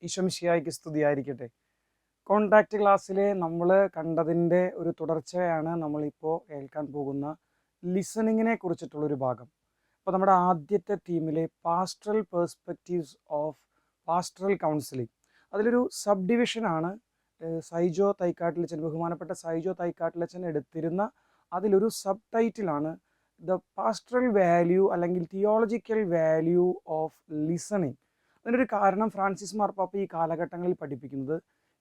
ഈശോമിശിഹായ്ക്ക് സ്തുതിയായിരിക്കട്ടെ. കോൺടാക്റ്റ് ക്ലാസ്സിൽ നമ്മൾ കണ്ടതിൻ്റെ ഒരു തുടർച്ചയാണ് നമ്മളിപ്പോൾ കേൾക്കാൻ പോകുന്ന ലിസണിങ്ങിനെ കുറിച്ചിട്ടുള്ളൊരു ഭാഗം. അപ്പോൾ നമ്മുടെ ആദ്യത്തെ ടീമിലെ pastoral perspectives of pastoral counselling, അതിലൊരു സബ് ഡിവിഷനാണ് സൈജോ തൈക്കാട്ടിലച്ചൻ, ബഹുമാനപ്പെട്ട സൈജോ തൈക്കാട്ടിലച്ചൻ എടുത്തിരുന്ന അതിലൊരു സബ് ടൈറ്റിലാണ് ദ പാസ്റ്ററൽ വാല്യൂ അല്ലെങ്കിൽ തിയോളജിക്കൽ വാല്യൂ ഓഫ് ലിസണിങ്. അതിനൊരു കാരണം ഫ്രാൻസിസ് മാർപ്പാപ്പ ഈ കാലഘട്ടങ്ങളിൽ പഠിപ്പിക്കുന്നത്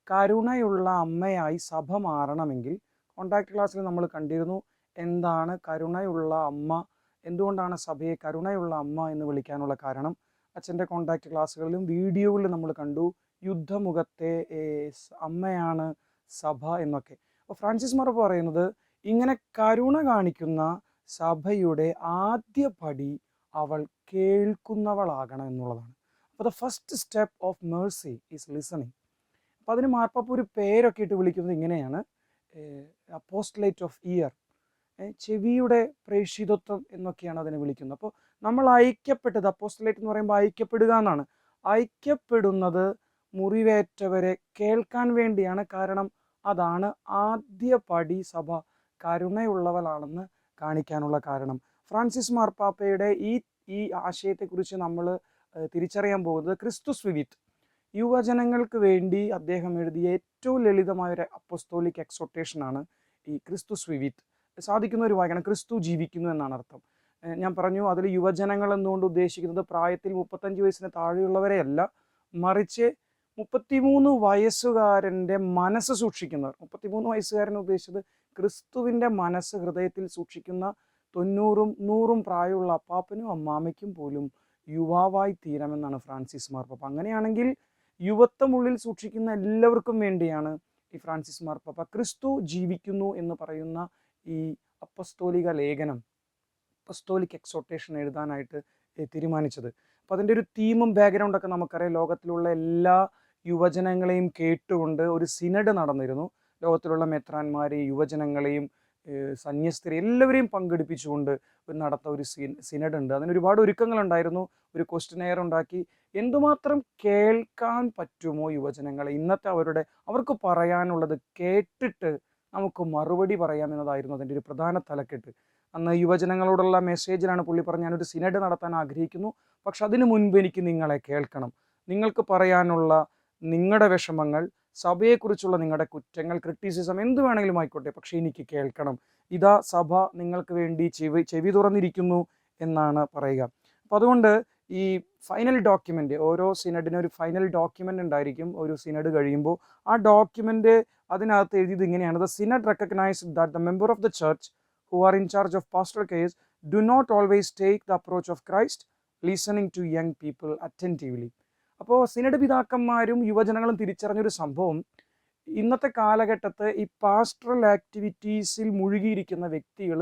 കരുണയുള്ള അമ്മയായി സഭ മാറണമെങ്കിൽ, കോൺടാക്ട് ക്ലാസ്സിൽ നമ്മൾ കണ്ടിരുന്നു എന്താണ് കരുണയുള്ള അമ്മ, എന്തുകൊണ്ടാണ് സഭയെ കരുണയുള്ള അമ്മ എന്ന് വിളിക്കാനുള്ള കാരണം. അച്ഛൻ്റെ കോൺടാക്ട് ക്ലാസ്സുകളിലും വീഡിയോകളിലും നമ്മൾ കണ്ടു യുദ്ധമുഖത്തെ അമ്മയാണ് സഭ എന്നൊക്കെ. അപ്പോൾ ഫ്രാൻസിസ് മാർപ്പാപ്പ പറയുന്നത് ഇങ്ങനെ കരുണ കാണിക്കുന്ന സഭയുടെ ആദ്യ പടി അവൾ കേൾക്കുന്നവളാകണം എന്നുള്ളതാണ്. അപ്പോൾ the first step of Mercy is listening. അപ്പോൾ അതിന് മാർപ്പാപ്പ ഒരു പേരൊക്കെ ഇട്ട് വിളിക്കുന്നത് ഇങ്ങനെയാണ്, അപ്പോസ്റ്റലേറ്റ് ഓഫ് ഇയർ, ചെവിയുടെ പ്രേഷിതത്വം എന്നൊക്കെയാണ് അതിനെ വിളിക്കുന്നത്. അപ്പോൾ നമ്മൾ ഐക്യപ്പെട്ടത്, അപ്പോസ്റ്റലേറ്റ് എന്ന് പറയുമ്പോൾ ഐക്യപ്പെടുക എന്നാണ്. ഐക്യപ്പെടുന്നത് മുറിവേറ്റവരെ കേൾക്കാൻ വേണ്ടിയാണ്. കാരണം അതാണ് ആദ്യ പടി സഭ കരുണയുള്ളവളാണെന്ന് കാണിക്കാനുള്ള കാരണം. ഫ്രാൻസിസ് മാർപ്പാപ്പയുടെ ഈ ആശയത്തെക്കുറിച്ച് നമ്മൾ തിരിച്ചറിയാൻ പോകുന്നത് ക്രിസ്തുസ് വിവിറ്റ്, യുവജനങ്ങൾക്ക് വേണ്ടി അദ്ദേഹം എഴുതിയ ഏറ്റവും ലളിതമായൊരു അപ്പോസ്തോലിക് എക്സോട്ടേഷനാണ് ഈ ക്രിസ്തുസ് വിവിറ്റ്. സാധിക്കുന്നവർ വായിക്കണം. ക്രിസ്തു ജീവിക്കുന്നു എന്നാണ് അർത്ഥം. ഞാൻ പറഞ്ഞു അതിൽ യുവജനങ്ങൾ എന്നുകൊണ്ട് ഉദ്ദേശിക്കുന്നത് പ്രായത്തിൽ 35 വയസ്സിന് താഴെയുള്ളവരെയല്ല, മറിച്ച് 33 വയസ്സുകാരൻ്റെ മനസ്സ് സൂക്ഷിക്കുന്നവർ. 33 വയസ്സുകാരൻ ഉദ്ദേശിച്ചത് ക്രിസ്തുവിൻ്റെ മനസ്സ് ഹൃദയത്തിൽ സൂക്ഷിക്കുന്ന 90-ഉം 100-ഉം പ്രായമുള്ള അപ്പാപ്പനും അമ്മാമയ്ക്കും പോലും യുവാവായി തീരാമെന്നാണ് ഫ്രാൻസിസ് മാർപ്പാപ്പ. അങ്ങനെയാണെങ്കിൽ യുവത്വമുള്ളിൽ സൂക്ഷിക്കുന്ന എല്ലാവർക്കും വേണ്ടിയാണ് ഈ ഫ്രാൻസിസ് മാർപ്പാപ്പ ക്രിസ്തു ജീവിക്കുന്നു എന്ന് പറയുന്ന ഈ അപ്പസ്തോലിക ലേഖനം, അപ്പസ്തോലിക് എക്സോട്ടേഷൻ എഴുതാനായിട്ട് തീരുമാനിച്ചത്. അപ്പോൾ അതിൻ്റെ ഒരു തീമും ബാക്ക്ഗ്രൗണ്ടൊക്കെ നമുക്കറിയാം. ലോകത്തിലുള്ള എല്ലാ യുവജനങ്ങളെയും കേട്ടുകൊണ്ട് ഒരു സിനഡ് നടന്നിരുന്നു. ലോകത്തിലുള്ള മെത്രാന്മാരെയും യുവജനങ്ങളെയും സന്യസ്തരെ എല്ലാവരെയും പങ്കെടുപ്പിച്ചുകൊണ്ട് നടത്ത ഒരു സിനഡ് ഉണ്ട്. അതിന് ഒരുപാട് ഒരുക്കങ്ങളുണ്ടായിരുന്നു. ഒരു ക്വസ്റ്റ്യനെയർ ഉണ്ടാക്കി എന്തുമാത്രം കേൾക്കാൻ പറ്റുമോ യുവജനങ്ങളെ, ഇന്നത്തെ അവർക്ക് പറയാനുള്ളത് കേട്ടിട്ട് നമുക്ക് മറുപടി പറയാമെന്നതായിരുന്നു അതിൻ്റെ ഒരു പ്രധാന തലക്കെട്ട്. അന്ന് യുവജനങ്ങളോടുള്ള മെസ്സേജിലാണ് പുള്ളി പറഞ്ഞ ഞാനൊരു സിനഡ് നടത്താൻ ആഗ്രഹിക്കുന്നു, പക്ഷെ അതിനു മുൻപ് എനിക്ക് നിങ്ങളെ കേൾക്കണം. നിങ്ങൾക്ക് പറയാനുള്ള നിങ്ങളുടെ വിഷമങ്ങൾ, സഭയെക്കുറിച്ചുള്ള നിങ്ങളുടെ കുറ്റങ്ങൾ, ക്രിറ്റിസിസം എന്ത് വേണമെങ്കിലും ആയിക്കോട്ടെ, പക്ഷേ എനിക്ക് കേൾക്കണം. ഇതാ സഭ നിങ്ങൾക്ക് വേണ്ടി ചെവി തുറന്നിരിക്കുന്നു എന്നാണ് പറയുക. അപ്പോൾ അതുകൊണ്ട് ഈ ഫൈനൽ ഡോക്യുമെൻ്റ്, ഓരോ സിനഡിനും ഒരു ഫൈനൽ ഡോക്യുമെൻ്റ് ഉണ്ടായിരിക്കും. ഒരു സിനഡ് കഴിയുമ്പോൾ ആ ഡോക്യുമെൻ്റ് അതിനകത്ത് എഴുതിയത് ഇങ്ങനെയാണ്: the synod recognise that the member of the church who are in charge of pastoral case do not always take the approach of Christ, listening to young people attentively. അപ്പോൾ synod പിതാക്കന്മാരും യുവജനങ്ങളും തിരിച്ചറിഞ്ഞൊരു സംഭവം, ഇന്നത്തെ കാലഘട്ടത്ത് ഈ pastoral ആക്ടിവിറ്റീസിൽ മുഴുകിയിരിക്കുന്ന വ്യക്തികൾ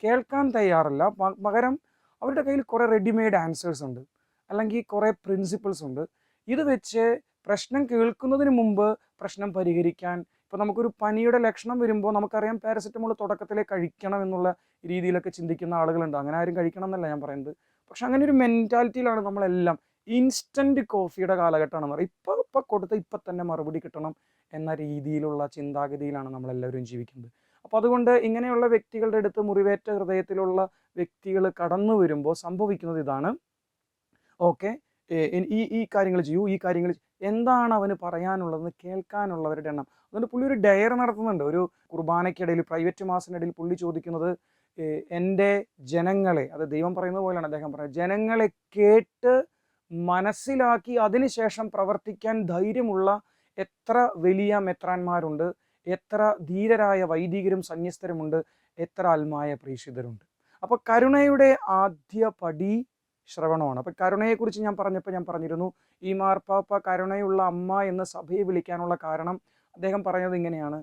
കേൾക്കാൻ തയ്യാറല്ല. പകരം അവരുടെ കയ്യിൽ കുറേ റെഡിമെയ്ഡ് ആൻസേഴ്സ് ഉണ്ട്, അല്ലെങ്കിൽ കുറേ പ്രിൻസിപ്പിൾസ് ഉണ്ട്. ഇത് വെച്ച് പ്രശ്നം കേൾക്കുന്നതിന് മുമ്പ് പ്രശ്നം പരിഹരിക്കാൻ, ഇപ്പോൾ നമുക്കൊരു പനിയുടെ ലക്ഷണം വരുമ്പോൾ നമുക്കറിയാം പാരസെറ്റമോൾ തുടക്കത്തിലേ കഴിക്കണം എന്നുള്ള രീതിയിലൊക്കെ ചിന്തിക്കുന്ന ആളുകളുണ്ട്. അങ്ങനെ ആരും കഴിക്കണം എന്നല്ല ഞാൻ പറയുന്നത്. പക്ഷെ അങ്ങനെ ഒരു മെൻറ്റാലിറ്റിയിലാണ് നമ്മളെല്ലാം. ഇൻസ്റ്റൻറ്റ് കോഫിയുടെ കാലഘട്ടമാണെന്ന് പറയും. ഇപ്പം കൊടുത്ത് ഇപ്പം തന്നെ മറുപടി കിട്ടണം എന്ന രീതിയിലുള്ള ചിന്താഗതിയിലാണ് നമ്മളെല്ലാവരും ജീവിക്കുന്നത്. അപ്പോൾ അതുകൊണ്ട് ഇങ്ങനെയുള്ള വ്യക്തികളുടെ അടുത്ത്, മുറിവേറ്റ ഹൃദയത്തിലുള്ള വ്യക്തികൾ കടന്നു വരുമ്പോൾ സംഭവിക്കുന്നത് ഇതാണ്: ഓക്കെ, ഈ കാര്യങ്ങൾ ചെയ്യൂ, ഈ കാര്യങ്ങൾ എന്താണ് അവന് പറയാനുള്ളതെന്ന് കേൾക്കാനുള്ളവരുടെ എണ്ണം. അതുകൊണ്ട് പുള്ളി ഒരു ഡയറി നടത്തുന്നുണ്ട്. ഒരു കുർബാനയ്ക്കിടയിൽ, പ്രൈവറ്റ് മാസിനിടയിൽ പുള്ളി ചോദിക്കുന്നത്, എൻ്റെ ജനങ്ങളെ, അത് ദൈവം പറയുന്നത് പോലെയാണ് അദ്ദേഹം പറയുന്നത്, ജനങ്ങളെ കേട്ട് മനസ്സിലാക്കി അതിനുശേഷം പ്രവർത്തിക്കാൻ ധൈര്യമുള്ള എത്ര വലിയ മെത്രാന്മാരുണ്ട്, എത്ര ധീരരായ വൈദികരും സന്യസ്തരുമുണ്ട്, എത്ര ആത്മായ പ്രേക്ഷിതരുണ്ട്. അപ്പോൾ കരുണയുടെ ആദ്യ പടി ശ്രവണമാണ്. അപ്പോൾ കരുണയെക്കുറിച്ച് ഞാൻ പറഞ്ഞിരുന്നു, ഈ മാർപ്പാപ്പ കരുണയുള്ള അമ്മ എന്ന് സഭയെ വിളിക്കാനുള്ള കാരണം അദ്ദേഹം പറഞ്ഞത് ഇങ്ങനെയാണ്: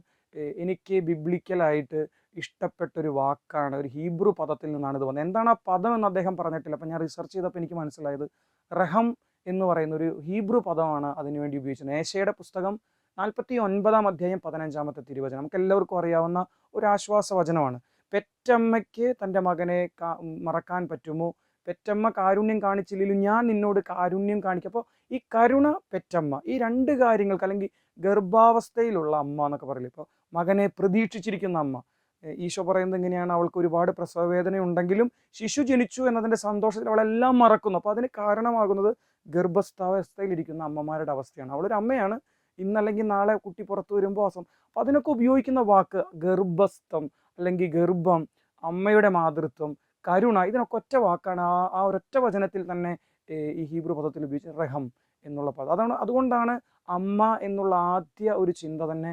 എനിക്ക് ബിബ്ലിക്കലായിട്ട് ഇഷ്ടപ്പെട്ടൊരു വാക്കാണ്, ഒരു ഹീബ്രു പദത്തിൽ നിന്നാണ് ഇത് വന്നത്. എന്താണ് ആ പദം എന്ന് അദ്ദേഹം പറഞ്ഞിട്ടില്ല. അപ്പോൾ ഞാൻ റിസർച്ച് ചെയ്തപ്പോൾ എനിക്ക് മനസ്സിലായത് റഹം എന്ന് പറയുന്ന ഒരു ഹീബ്രു പദമാണ് അതിനുവേണ്ടി ഉപയോഗിച്ചത്. ഏശയുടെ പുസ്തകം 49-ാം അധ്യായം 15-ാമത്തെ തിരുവചനം നമുക്ക് എല്ലാവർക്കും അറിയാവുന്ന ഒരു ആശ്വാസ വചനമാണ്. പെറ്റമ്മയ്ക്ക് തൻ്റെ മകനെ മറക്കാൻ പറ്റുമോ? പെറ്റമ്മ കാരുണ്യം കാണിച്ചില്ലെങ്കിലും ഞാൻ നിന്നോട് കാരുണ്യം കാണിക്കും. അപ്പോൾ ഈ കരുണ, പെറ്റമ്മ, ഈ രണ്ട് കാര്യങ്ങൾക്ക്, അല്ലെങ്കിൽ ഗർഭാവസ്ഥയിലുള്ള അമ്മ എന്നൊക്കെ പറയില്ലേ, ഇപ്പോൾ മകനെ പ്രതീക്ഷിച്ചിരിക്കുന്ന അമ്മ, ഈശോ പറയുന്നത് എങ്ങനെയാണ്, അവൾക്ക് ഒരുപാട് പ്രസവ വേദന ഉണ്ടെങ്കിലും ശിശു ജനിച്ചു എന്നതിൻ്റെ സന്തോഷത്തിൽ അവളെല്ലാം മറക്കുന്നു. അപ്പോൾ അതിന് കാരണമാകുന്നത് ഗർഭസ്ഥാവസ്ഥയിലിരിക്കുന്ന അമ്മമാരുടെ അവസ്ഥയാണ്. അവളൊരു അമ്മയാണ്, ഇന്നല്ലെങ്കിൽ നാളെ കുട്ടി പുറത്തു വരുമ്പോൾ അപ്പോൾ അതിനൊക്കെ ഉപയോഗിക്കുന്ന വാക്ക് ഗർഭസ്ഥം, അല്ലെങ്കിൽ ഗർഭം, അമ്മയുടെ മാതൃത്വം, കരുണ, ഇതിനൊക്കെ ഒറ്റ വാക്കാണ്. ആ ഒരൊറ്റ വചനത്തിൽ തന്നെ ഈ ഹീബ്രു പദത്തിൽ ഉപയോഗിച്ച റഹം എന്നുള്ള പദം. അതുകൊണ്ടാണ് അമ്മ എന്നുള്ള ആദ്യ ഒരു ചിന്ത തന്നെ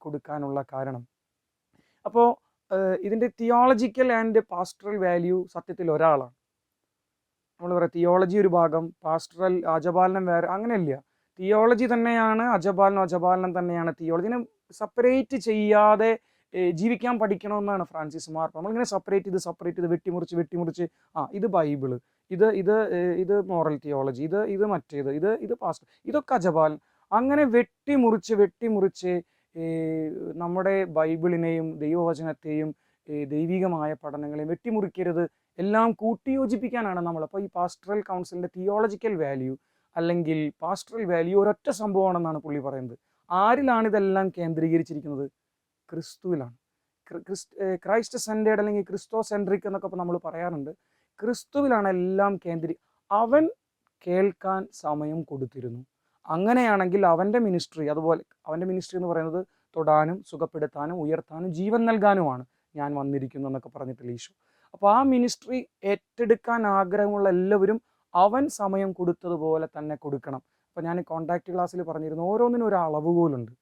കൊടുക്കാനുള്ള കാരണം. അപ്പോൾ ഇതിൻ്റെ തിയോളജിക്കൽ ആൻഡ് പാസ്റ്ററൽ വാല്യൂ സത്യത്തിൽ ഒരാളാണ്. നമ്മൾ പറയാം തിയോളജി ഒരു ഭാഗം, പാസ്റ്ററൽ അജപാലനം വേറെ, അങ്ങനെയല്ല. തിയോളജി തന്നെയാണ് അജപാലനം, അജപാലനം തന്നെയാണ് തിയോളജിനെ സെപ്പറേറ്റ് ചെയ്യാതെ ജീവിക്കാൻ പഠിക്കണമെന്നാണ് ഫ്രാൻസിസ് മാർ. നമ്മളിങ്ങനെ സെപ്പറേറ്റ് ചെയ്ത് വെട്ടിമുറിച്ച് ഇത് ബൈബിള്, ഇത് മോറൽ തിയോളജി, ഇത് മറ്റേത്, ഇത് പാസ്റ്റർ, ഇതൊക്കെ അജപാലനം, അങ്ങനെ വെട്ടിമുറിച്ച് നമ്മുടെ ബൈബിളിനെയും ദൈവവചനത്തെയും ദൈവികമായ പഠനങ്ങളെയും വെട്ടിമുറിക്കരുത്, എല്ലാം കൂട്ടിയോജിപ്പിക്കാനാണ് നമ്മൾ. അപ്പോൾ ഈ പാസ്റ്ററൽ കൗൺസിലിൻ്റെ തിയോളജിക്കൽ വാല്യൂ അല്ലെങ്കിൽ പാസ്റ്ററൽ വാല്യൂ ഒരൊറ്റ സംഭവമാണെന്നാണ് പുള്ളി പറയുന്നത്. ആരിലാണ് ഇതെല്ലാം കേന്ദ്രീകരിച്ചിരിക്കുന്നത്? ക്രിസ്തുവിലാണ്. ക്രൈസ്റ്റ് സെൻറ്റേഡ് അല്ലെങ്കിൽ ക്രിസ്തോ സെൻട്രിക് എന്നൊക്കെ നമ്മൾ പറയാറുണ്ട്. ക്രിസ്തുവിലാണ് എല്ലാം അവൻ കേൾക്കാൻ സമയം കൊടുത്തിരുന്നു. അങ്ങനെയാണെങ്കിൽ അവൻ്റെ മിനിസ്ട്രി, അതുപോലെ അവൻ്റെ മിനിസ്ട്രി എന്ന് പറയുന്നത് തൊടാനും സുഖപ്പെടുത്താനും ഉയർത്താനും ജീവൻ നൽകാനുമാണ് ഞാൻ വന്നിരിക്കുന്നു എന്നൊക്കെ പറഞ്ഞിട്ടില്ല ഈശോ. അപ്പോൾ ആ മിനിസ്ട്രി ഏറ്റെടുക്കാൻ ആഗ്രഹമുള്ള എല്ലാവരും അവൻ സമയം കൊടുത്തതുപോലെ തന്നെ കൊടുക്കണം. അപ്പോൾ ഞാൻ കോൺടാക്റ്റ് ക്ലാസ്സിൽ പറഞ്ഞിരുന്നു, ഓരോന്നിനും ഒരു അളവുകോലുണ്ട്.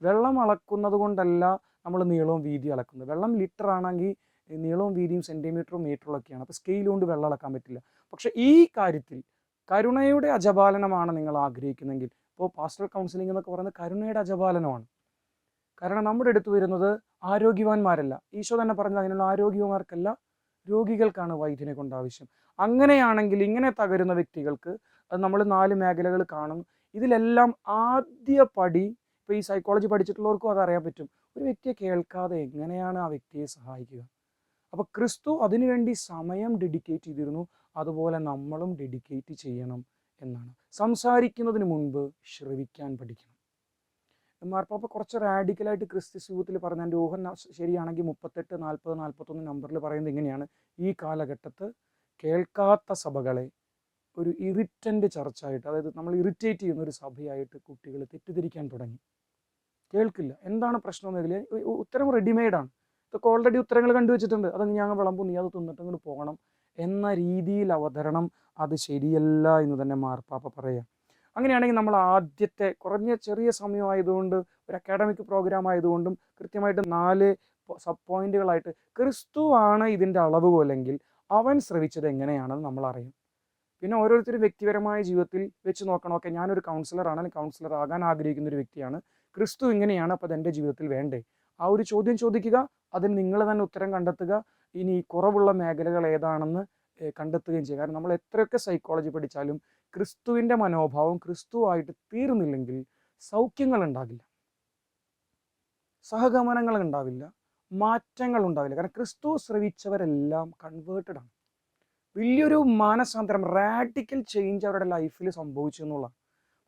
വെള്ളം അളക്കുന്നത് കൊണ്ടല്ല നമ്മൾ നീളവും വീതിയും അളക്കുന്നത്. വെള്ളം ലിറ്റർ ആണെങ്കിൽ നീളവും വീതിയും സെൻറ്റിമീറ്ററും മീറ്ററിലൊക്കെയാണ്. അപ്പോൾ സ്കെയിൽ കൊണ്ട് വെള്ളം അളക്കാൻ പറ്റില്ല. പക്ഷേ ഈ കാര്യത്തിൽ കരുണയുടെ അജപാലനമാണ് നിങ്ങൾ ആഗ്രഹിക്കുന്നെങ്കിൽ, ഇപ്പോൾ പാസ്റ്ററൽ കൗൺസിലിംഗ് എന്നൊക്കെ പറയുന്നത് കരുണയുടെ അജപാലനമാണ്. കാരണം നമ്മുടെ അടുത്ത് വരുന്നത് ആരോഗ്യവാന്മാരല്ല, ഈശോ തന്നെ പറഞ്ഞത് അതിനുള്ള ആരോഗ്യവാന്മാർക്കല്ല, രോഗികൾക്കാണ് വൈദ്യനെ കൊണ്ട് ആവശ്യം. അങ്ങനെയാണെങ്കിൽ ഇങ്ങനെ തകരുന്ന വ്യക്തികൾക്ക് അത് നമ്മൾ 4 മേഖലകൾ കാണും. ഇതിലെല്ലാം ആദ്യ പടി, ഇപ്പോൾ ഈ സൈക്കോളജി പഠിച്ചിട്ടുള്ളവർക്കും അതറിയാൻ പറ്റും, ഒരു വ്യക്തിയെ കേൾക്കാതെ എങ്ങനെയാണ് ആ വ്യക്തിയെ സഹായിക്കുക. അപ്പോൾ ക്രിസ്തു അതിനുവേണ്ടി സമയം ഡെഡിക്കേറ്റ് ചെയ്തിരുന്നു, അതുപോലെ നമ്മളും ഡെഡിക്കേറ്റ് ചെയ്യണം എന്നാണ്. സംസാരിക്കുന്നതിന് മുൻപ് ശ്രവിക്കാൻ പഠിക്കണം. മാർപ്പാപ്പ കുറച്ച് റാഡിക്കലായിട്ട് ക്രിസ്ത്യൻ ജീവിതത്തിൽ പറഞ്ഞ, എൻ്റെ ഊഹം ശരിയാണെങ്കിൽ 38, 40, 41 നമ്പറിൽ പറയുന്നത് ഇങ്ങനെയാണ്: ഈ കാലഘട്ടത്ത് കേൾക്കാത്ത സഭകളെ ഒരു ഇറിറ്റൻ്റ് ചർച്ചായിട്ട്, അതായത് നമ്മൾ ഇറിറ്റേറ്റ് ചെയ്യുന്ന ഒരു സഭയായിട്ട് കുട്ടികൾ തെറ്റിദ്ധരിക്കാൻ തുടങ്ങി. കേൾക്കില്ല, എന്താണ് പ്രശ്നം എന്നതിൽ ഉത്തരം റെഡിമെയ്ഡാണ്. ഇതൊക്കെ ഓൾറെഡി ഉത്തരങ്ങൾ കണ്ടുവച്ചിട്ടുണ്ട്, അതങ്ങ് ഞങ്ങൾ വിളമ്പും, നീ അത് തിന്നിട്ട് അങ്ങോട്ട് പോകണം എന്ന രീതിയിൽ അവതരണം, അത് ശരിയല്ല എന്ന് തന്നെ മാർപ്പാപ്പ പറയുക. അങ്ങനെയാണെങ്കിൽ നമ്മൾ ആദ്യത്തെ ചെറിയ സമയമായതുകൊണ്ട്, ഒരു അക്കാഡമിക് പ്രോഗ്രാം ആയതുകൊണ്ടും കൃത്യമായിട്ട് 4 സബ് പോയിന്റുകളായിട്ട് ക്രിസ്തുവാണ് ഇതിൻ്റെ അളവുകോലെങ്കിൽ അവൻ ശ്രവിച്ചത് എങ്ങനെയാണെന്ന് നമ്മൾ അറിയും. പിന്നെ ഓരോരുത്തരും വ്യക്തിപരമായ ജീവിതത്തിൽ വെച്ച് നോക്കണം. ഓക്കെ, ഞാനൊരു കൗൺസിലറാണ്, അല്ലെങ്കിൽ കൗൺസിലർ ആകാൻ ആഗ്രഹിക്കുന്ന ഒരു വ്യക്തിയാണ്, ക്രിസ്തു ഇങ്ങനെയാണ്, അപ്പോൾ അതെൻ്റെ ജീവിതത്തിൽ വേണ്ടേ? ആ ഒരു ചോദ്യം ചോദിക്കുക, അതിന് നിങ്ങൾ തന്നെ ഉത്തരം കണ്ടെത്തുക, ഇനി കുറവുള്ള മേഖലകൾ ഏതാണെന്ന് കണ്ടെത്തുകയും ചെയ്യുക. കാരണം നമ്മൾ എത്രയൊക്കെ സൈക്കോളജി പഠിച്ചാലും ക്രിസ്തുവിൻ്റെ മനോഭാവം ക്രിസ്തുവായിട്ട് തീർന്നില്ലെങ്കിൽ സൗഖ്യങ്ങൾ ഉണ്ടാകില്ല, സഹഗമനങ്ങൾ ഉണ്ടാവില്ല, മാറ്റങ്ങൾ ഉണ്ടാവില്ല. കാരണം ക്രിസ്തു ശ്രവിച്ചവരെല്ലാം കൺവേർട്ടഡ് ആണ്. വലിയൊരു മാനസാന്തരം, റാഡിക്കൽ ചേഞ്ച് അവരുടെ ലൈഫിൽ സംഭവിച്ചു എന്നുള്ളതാണ്.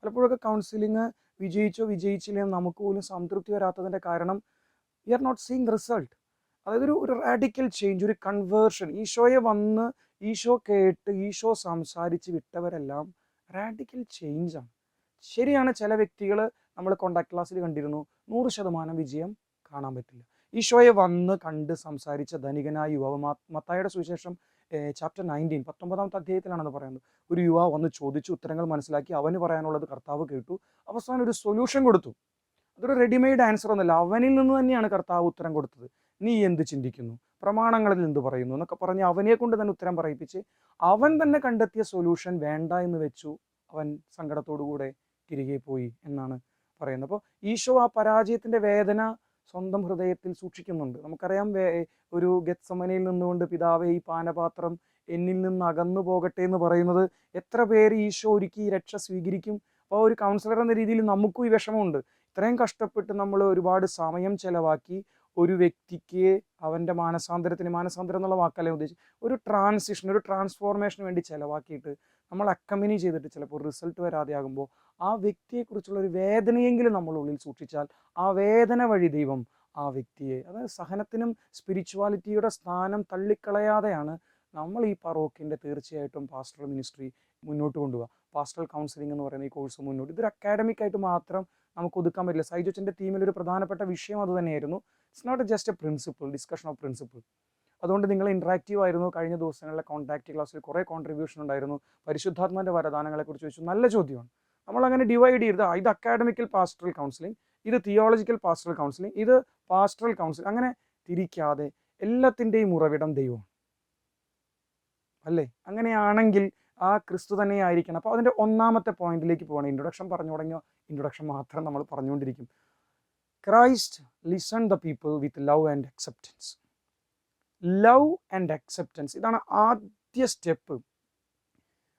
പലപ്പോഴൊക്കെ കൗൺസിലിംഗ് വിജയിച്ചില്ല നമുക്ക് പോലും സംതൃപ്തി വരാത്തതിൻ്റെ കാരണം we are not seeing result. അതായത് ഒരു റാഡിക്കൽ ചേഞ്ച്, ഒരു കൺവേർഷൻ. ഈശോയെ വന്ന് ഈശോ കേട്ട് ഈശോ സംസാരിച്ച് വിട്ടവരെല്ലാം റാഡിക്കൽ ചേഞ്ചാണ്. ശരിയാണ്, ചില വ്യക്തികൾ നമ്മൾ കോണ്ടാക്ട് ക്ലാസ്സിൽ കണ്ടിരുന്നു 100% വിജയം കാണാൻ പറ്റില്ല. ഈശോയെ വന്ന് കണ്ട് സംസാരിച്ച ധനികനായ യുവാവ്, മത്തായിയുടെ സുവിശേഷം ചാപ്റ്റർ 19 19ാമത്തെ അധ്യായത്തിലാണെന്ന് പറയുന്നത്. ഒരു യുവാവ് വന്ന് ചോദിച്ചു, ഉത്തരങ്ങൾ മനസ്സിലാക്കി, അവന് പറയാനുള്ളത് കർത്താവ് കേട്ടു, അവസാനം ഒരു സൊല്യൂഷൻ കൊടുത്തു. അതൊരു റെഡിമെയ്ഡ് ആൻസർ ഒന്നുമല്ല, അവനിൽ നിന്ന് തന്നെയാണ് കർത്താവ് ഉത്തരം കൊടുത്തത്. നീ എന്ത് ചിന്തിക്കുന്നു, പ്രമാണങ്ങളിൽ എന്ത് പറയുന്നു എന്നൊക്കെ പറഞ്ഞ് അവനെ കൊണ്ട് തന്നെ ഉത്തരം പറയിപ്പിച്ച് അവൻ തന്നെ കണ്ടെത്തിയ സൊല്യൂഷൻ വേണ്ട എന്ന് വെച്ചു. അവൻ സങ്കടത്തോടുകൂടെ തിരികെ പോയി എന്നാണ് പറയുന്നത്. അപ്പോൾ ഈശോ ആ പരാജയത്തിൻ്റെ വേദന സ്വന്തം ഹൃദയത്തിൽ സൂക്ഷിക്കുന്നുണ്ട്. നമുക്കറിയാം, ഒരു ഗെത്സമനയിൽ നിന്നുകൊണ്ട് പിതാവേ ഈ പാനപാത്രം എന്നിൽ നിന്ന് അകന്നു പോകട്ടെ എന്ന് പറയുന്നത് എത്ര പേര് ഈശോ ഒരുക്കി രക്ഷ സ്വീകരിക്കും. അപ്പോൾ ഒരു കൗൺസിലർ എന്ന രീതിയിൽ നമുക്കും ഈ വിഷമമുണ്ട്. ഇത്രയും കഷ്ടപ്പെട്ട് നമ്മൾ ഒരുപാട് സമയം ചെലവാക്കി ഒരു വ്യക്തിക്ക് അവൻ്റെ മാനസാന്തരം എന്നുള്ള വാക്കല്ലേ ഉദ്ദേശിച്ച്, ഒരു ട്രാൻസിഷൻ, ഒരു ട്രാൻസ്ഫോർമേഷന് വേണ്ടി ചിലവാക്കിയിട്ട് നമ്മൾ അക്കമ്പനി ചെയ്തിട്ട് ചിലപ്പോൾ റിസൾട്ട് വരാതെ ആകുമ്പോൾ ആ വ്യക്തിയെക്കുറിച്ചുള്ള ഒരു വേദനയെങ്കിലും നമ്മൾ ഉള്ളിൽ സൂക്ഷിച്ചാൽ ആ വേദന വഴി ദൈവം ആ വ്യക്തിയെ, അതായത് സഹനത്തിനും സ്പിരിച്വാലിറ്റിയുടെ സ്ഥാനം തള്ളിക്കളയാതെയാണ് നമ്മൾ ഈ പറോക്കിൻ്റെ തീർച്ചയായിട്ടും പാസ്റ്ററൽ മിനിസ്ട്രി മുന്നോട്ട് കൊണ്ടുപോകുക. പാസ്റ്ററൽ കൗൺസിലിംഗ് എന്ന് പറയുന്ന ഈ കോഴ്സ് മുന്നോട്ട്, ഇതൊരു അക്കാഡമിക് ആയിട്ട് മാത്രം നമുക്ക് ഒതുക്കാൻ പറ്റില്ല. സൈജോച്ചൻ്റെ ടീമിൽ ഒരു പ്രധാനപ്പെട്ട വിഷയം അത് തന്നെയായിരുന്നു. It's not just a principle, discussion of principle. അതുകൊണ്ട് നിങ്ങൾ ഇൻട്രാക്റ്റീവ് ആയിരുന്നു. കഴിഞ്ഞ ദിവസങ്ങളിലെ കോൺടാക്റ്റ് ക്ലാസ്സിൽ കുറേ കോൺട്രിബ്യൂഷൻ ഉണ്ടായിരുന്നു. പരിശുദ്ധാത്മാൻ്റെ വരദാനങ്ങളെക്കുറിച്ച് ചോദിച്ചു. നല്ല ചോദ്യമാണ്. നമ്മളങ്ങനെ ഡിവൈഡ് ചെയ്ത് ഇത് അക്കാഡമിക്കൽ പാസ്റ്ററൽ കൗൺസിലിംഗ്, ഇത് തിയോളജിക്കൽ പാസ്റ്ററൽ കൗൺസിലിംഗ്, ഇത് പാസ്റ്ററൽ കൗൺസിലിംഗ്, അങ്ങനെ തിരിക്കാതെ എല്ലാത്തിൻ്റെയും ഉറവിടം ദൈവമാണ് അല്ലേ? അങ്ങനെയാണെങ്കിൽ ആ ക്രിസ്തു തന്നെ ആയിരിക്കണം. അപ്പോൾ അതിൻ്റെ ഒന്നാമത്തെ പോയിന്റിലേക്ക് പോകണം. ഇൻട്രൊഡക്ഷൻ പറഞ്ഞു തുടങ്ങിയ ഇൻട്രൊഡക്ഷൻ മാത്രം നമ്മൾ പറഞ്ഞുകൊണ്ടിരിക്കും. Christ listen the people with love and acceptance. Love and acceptance, ഇതാണ് ആദ്യ സ്റ്റെപ്പ്.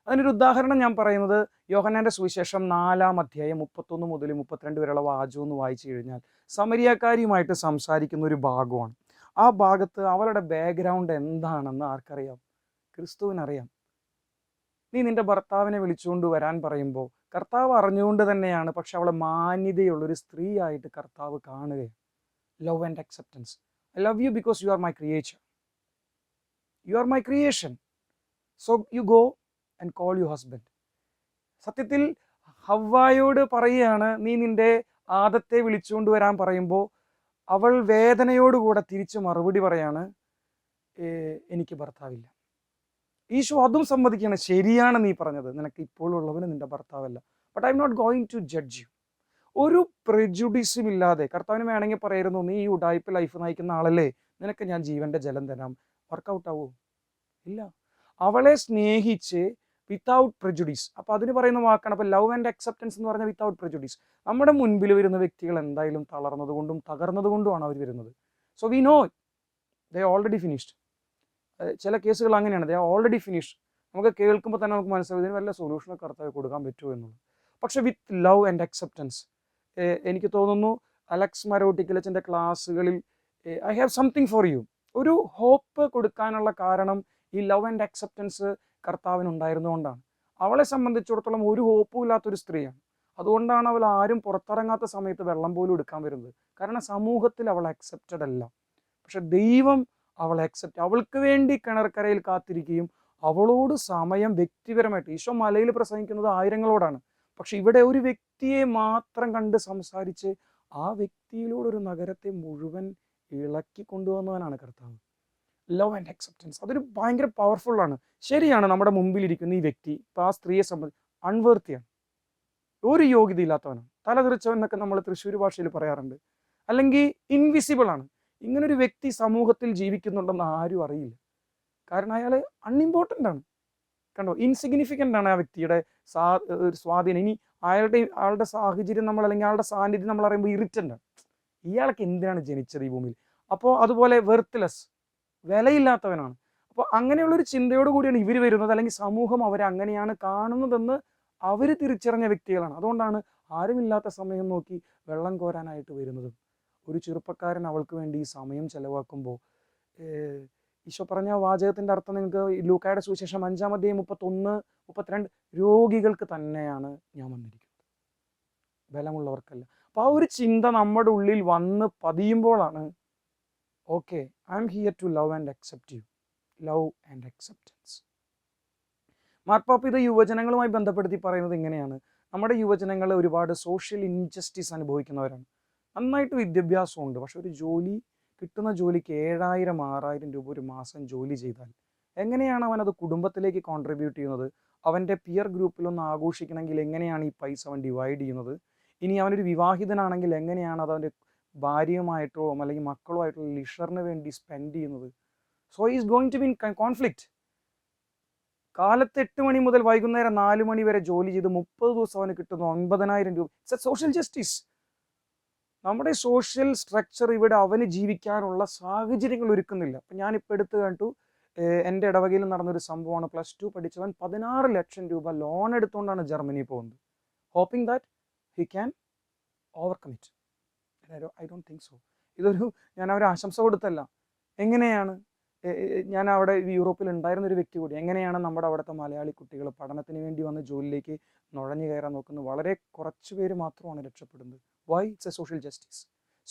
അതിനൊരു ഉദാഹരണം ഞാൻ പറയുന്നത് യോഹന്നാൻ്റെ സുവിശേഷം 4-ാം അധ്യായം 31 മുതൽ 32 വരെയുള്ള വാചകം ഒന്ന് വായിച്ചു കഴിഞ്ഞാൽ സമരിയാക്കാരിയുമായിട്ട് സംസാരിക്കുന്ന ഒരു ഭാഗമാണ്. ആ ഭാഗത്ത് അവളുടെ ബാക്ക്ഗ്രൗണ്ട് എന്താണെന്ന് ആർക്കറിയാം? ക്രിസ്തുവിനറിയാം. നീ നിന്റെ ഭർത്താവിനെ വിളിച്ചുകൊണ്ട് വരാൻ പറയുമ്പോൾ കർത്താവ് അറിഞ്ഞുകൊണ്ട് തന്നെയാണ്, പക്ഷെ അവളെ മാന്യതയുള്ളൊരു സ്ത്രീ ആയിട്ട് കർത്താവ് കാണുകയാണ്. Love and acceptance. I love you because you are my creature, you are my creation, so you go and call you husband. സത്യത്തിൽ ഹവ്വായോട് പറയുകയാണ്, നീ നിന്റെ ആദത്തെ വിളിച്ചുകൊണ്ട് വരാൻ പറയുമ്പോൾ അവൾ വേദനയോടുകൂടെ തിരിച്ച് മറുപടി പറയാണ്, എനിക്ക് ഭർത്താവില്ല. ഈശോ അതും സമ്മതിക്കുകയാണ്, ശരിയാണ് നീ പറഞ്ഞത്, നിനക്ക് ഇപ്പോഴുള്ളവന് നിന്റെ ഭർത്താവല്ല, but I'm not going to judge you. ഒരു പ്രെജുഡിസും ഇല്ലാതെ കർത്താവിന് വേണമെങ്കിൽ പറയായിരുന്നു, നീ ഈ ഉഡായിപ്പ് ലൈഫ് നയിക്കുന്ന ആളല്ലേ, നിനക്ക് ഞാൻ ജീവന്റെ ജലം തരാം. വർക്കൗട്ട് ആവോ? ഇല്ല. അവളെ സ്നേഹിച്ച് വിത്തൗട്ട് പ്രെജുഡീസ്. അപ്പോൾ അതിന് പറയുന്ന വാക്കാണ്. അപ്പോൾ ലവ് ആൻഡ് അക്സെപ്റ്റൻസ് എന്ന് പറഞ്ഞാൽ വിത്തൗട്ട് പ്രെജുഡീസ്. നമ്മുടെ മുൻപിൽ വരുന്ന വ്യക്തികൾ എന്തായാലും തളർന്നതുകൊണ്ടും തകർന്നതുകൊണ്ടുമാണ് അവർ വരുന്നത്. So we know they already finished. ചില കേസുകൾ അങ്ങനെയാണ്, ദേ ഓൾറെഡി ഫിനിഷ്ഡ്. നമുക്ക് കേൾക്കുമ്പോൾ തന്നെ നമുക്ക് മനസ്സിലാവും ഇതിന് വല്ല സൊല്യൂഷനൊക്കെ കർത്താവ് കൊടുക്കാൻ പറ്റുമോ എന്നുള്ളത്. പക്ഷെ വിത്ത് ലവ് ആൻഡ് അക്സെപ്റ്റൻസ്. എനിക്ക് തോന്നുന്നു അലക്സ് മരോട്ടിക്കലച്ചൻ്റെ ക്ലാസ്സുകളിൽ I have something for you, ഒരു ഹോപ്പ് കൊടുക്കാനുള്ള കാരണം ഈ ലവ് ആൻഡ് അക്സെപ്റ്റൻസ് കർത്താവിനുണ്ടായിരുന്നുകൊണ്ടാണ്. അവളെ സംബന്ധിച്ചിടത്തോളം ഒരു ഹോപ്പും ഇല്ലാത്തൊരു സ്ത്രീയാണ്. അതുകൊണ്ടാണ് അവൾ ആരും പുറത്തിറങ്ങാത്ത സമയത്ത് വെള്ളം പോലും എടുക്കാൻ വരുന്നത്. കാരണം സമൂഹത്തിൽ അവൾ അക്സെപ്റ്റഡ് അല്ല. പക്ഷെ ദൈവം അവളെ അക്സെപ്റ്റ്, അവൾക്ക് വേണ്ടി കിണർക്കരയിൽ കാത്തിരിക്കുകയും അവളോട് സമയം വ്യക്തിപരമായിട്ട്, ഈശോ മലയിൽ പ്രസംഗിക്കുന്നത് ആയിരങ്ങളോടാണ്, പക്ഷെ ഇവിടെ ഒരു വ്യക്തിയെ മാത്രം കണ്ട് സംസാരിച്ച് ആ വ്യക്തിയിലൂടെ ഒരു നഗരത്തെ മുഴുവൻ ഇളക്കി കൊണ്ടുവന്നവനാണ് കർത്താവ്. ലവ് ആൻഡ് അക്സെപ്റ്റൻസ്, അതൊരു ഭയങ്കര പവർഫുള്ളാണ്. ശരിയാണ്, നമ്മുടെ മുമ്പിലിരിക്കുന്ന ഈ വ്യക്തി ഇപ്പോൾ ആ സ്ത്രീയെ സംബന്ധിച്ച് അൺവേർത്തിയാണ്, ഒരു യോഗ്യത ഇല്ലാത്തവനാണ്, തലതെറിച്ചവൻ എന്നൊക്കെ നമ്മൾ തൃശ്ശൂർ ഭാഷയിൽ പറയാറുണ്ട്. അല്ലെങ്കിൽ ഇൻവിസിബിൾ ആണ്. ഇങ്ങനൊരു വ്യക്തി സമൂഹത്തിൽ ജീവിക്കുന്നുണ്ടെന്ന് ആരും അറിയില്ല. കാരണം അയാൾ അൺഇമ്പോർട്ടൻ്റ് ആണ്. കണ്ടോ, ഇൻസിഗ്നിഫിക്കൻ്റ് ആണ് ആ വ്യക്തിയുടെ സ്വാധീനം. ഇനി ആളുടെ സാഹചര്യം നമ്മൾ, അല്ലെങ്കിൽ ആളുടെ സാന്നിധ്യം നമ്മൾ അറിയുമ്പോൾ ഇറിറ്റൻ്റ് ആണ്. ഇയാൾക്ക് എന്തിനാണ് ജനിച്ചത് ഈ ഭൂമിയിൽ? അപ്പോൾ അതുപോലെ വെർത്ത്ലെസ്, വിലയില്ലാത്തവനാണ്. അപ്പോൾ അങ്ങനെയുള്ളൊരു ചിന്തയോട് കൂടിയാണ് ഇവർ വരുന്നത്, അല്ലെങ്കിൽ സമൂഹം അവരെ അങ്ങനെയാണ് കാണുന്നതെന്ന് അവർ തിരിച്ചറിഞ്ഞ വ്യക്തികളാണ്. അതുകൊണ്ടാണ് ആരുമില്ലാത്ത സമയം നോക്കി വെള്ളം കോരാനായിട്ട് വരുന്നതും. ഒരു ചെറുപ്പക്കാരൻ അവൾക്ക് വേണ്ടി ഈ സമയം ചെലവാക്കുമ്പോൾ ഈശോ പറഞ്ഞ വാചകത്തിൻ്റെ അർത്ഥം നിങ്ങൾക്ക് ലൂക്കായുടെ സുവിശേഷം 5-ാം അധ്യായം 31-32, രോഗികൾക്ക് തന്നെയാണ് ഞാൻ വന്നിരിക്കുന്നത്, ബലമുള്ളവർക്കല്ല. അപ്പോൾ ആ ഒരു ചിന്ത നമ്മുടെ ഉള്ളിൽ വന്ന് പതിയുമ്പോഴാണ് okay, I'm here to love and accept you. Love and acceptance. മാർപ്പാപ്പ ഇത് യുവജനങ്ങളുമായി ബന്ധപ്പെടുത്തി പറയുന്നത് ഇങ്ങനെയാണ്. നമ്മുടെ യുവജനങ്ങൾ ഒരുപാട് സോഷ്യൽ ഇൻജസ്റ്റിസ് അനുഭവിക്കുന്നവരാണ്. നന്നായിട്ട് വിദ്യാഭ്യാസമുണ്ട്, പക്ഷെ ഒരു ജോലി, കിട്ടുന്ന ജോലിക്ക് 7,000-6,000 രൂപ ഒരു മാസം ജോലി ചെയ്താൽ എങ്ങനെയാണ് അവനത് കുടുംബത്തിലേക്ക് കോൺട്രിബ്യൂട്ട് ചെയ്യുന്നത്? അവൻ്റെ പിയർ ഗ്രൂപ്പിലൊന്ന് ആഘോഷിക്കണമെങ്കിൽ എങ്ങനെയാണ് ഈ പൈസ അവൻ ഡിവൈഡ് ചെയ്യുന്നത്? ഇനി അവനൊരു വിവാഹിതനാണെങ്കിൽ എങ്ങനെയാണ് അത് അവൻ്റെ ഭാര്യയുമായിട്ടോ അല്ലെങ്കിൽ മക്കളോ ആയിട്ടുള്ള ലിഷറിന് വേണ്ടി സ്പെൻഡ് ചെയ്യുന്നത്? So is going to be in conflict. കാലത്ത് 8 മണി മുതൽ വൈകുന്നേരം 4 മണി വരെ ജോലി ചെയ്ത് 30 ദിവസം അവന് കിട്ടുന്നു 9,000 രൂപ. It's a social justice. നമ്മുടെ സോഷ്യൽ സ്ട്രക്ചർ ഇവിടെ അവന് ജീവിക്കാനുള്ള സാഹചര്യങ്ങൾ ഒരുക്കുന്നില്ല. അപ്പം ഞാനിപ്പോൾ എടുത്തു കണ്ടു, എൻ്റെ ഇടവകയിൽ നടന്നൊരു സംഭവമാണ്. +2 പഠിച്ചവൻ 16 ലക്ഷം രൂപ ലോൺ എടുത്തുകൊണ്ടാണ് ജർമ്മനി പോകുന്നത്, hoping that he can overcome it. I don't think so. ഇതൊരു ഞാൻ അവരെ ആശംസ കൊടുത്തല്ല. എങ്ങനെയാണ് ഞാൻ അവിടെ യൂറോപ്പിൽ ഉണ്ടായിരുന്ന ഒരു വ്യക്തി കൂടി, എങ്ങനെയാണ് നമ്മുടെ അവിടുത്തെ മലയാളി കുട്ടികൾ പഠനത്തിന് വേണ്ടി വന്ന് ജോലിയിലേക്ക് നുഴഞ്ഞു കയറാൻ നോക്കുന്നത്? വളരെ കുറച്ച് പേര് മാത്രമാണ് രക്ഷപ്പെടുന്നത്. Why? It's a social justice,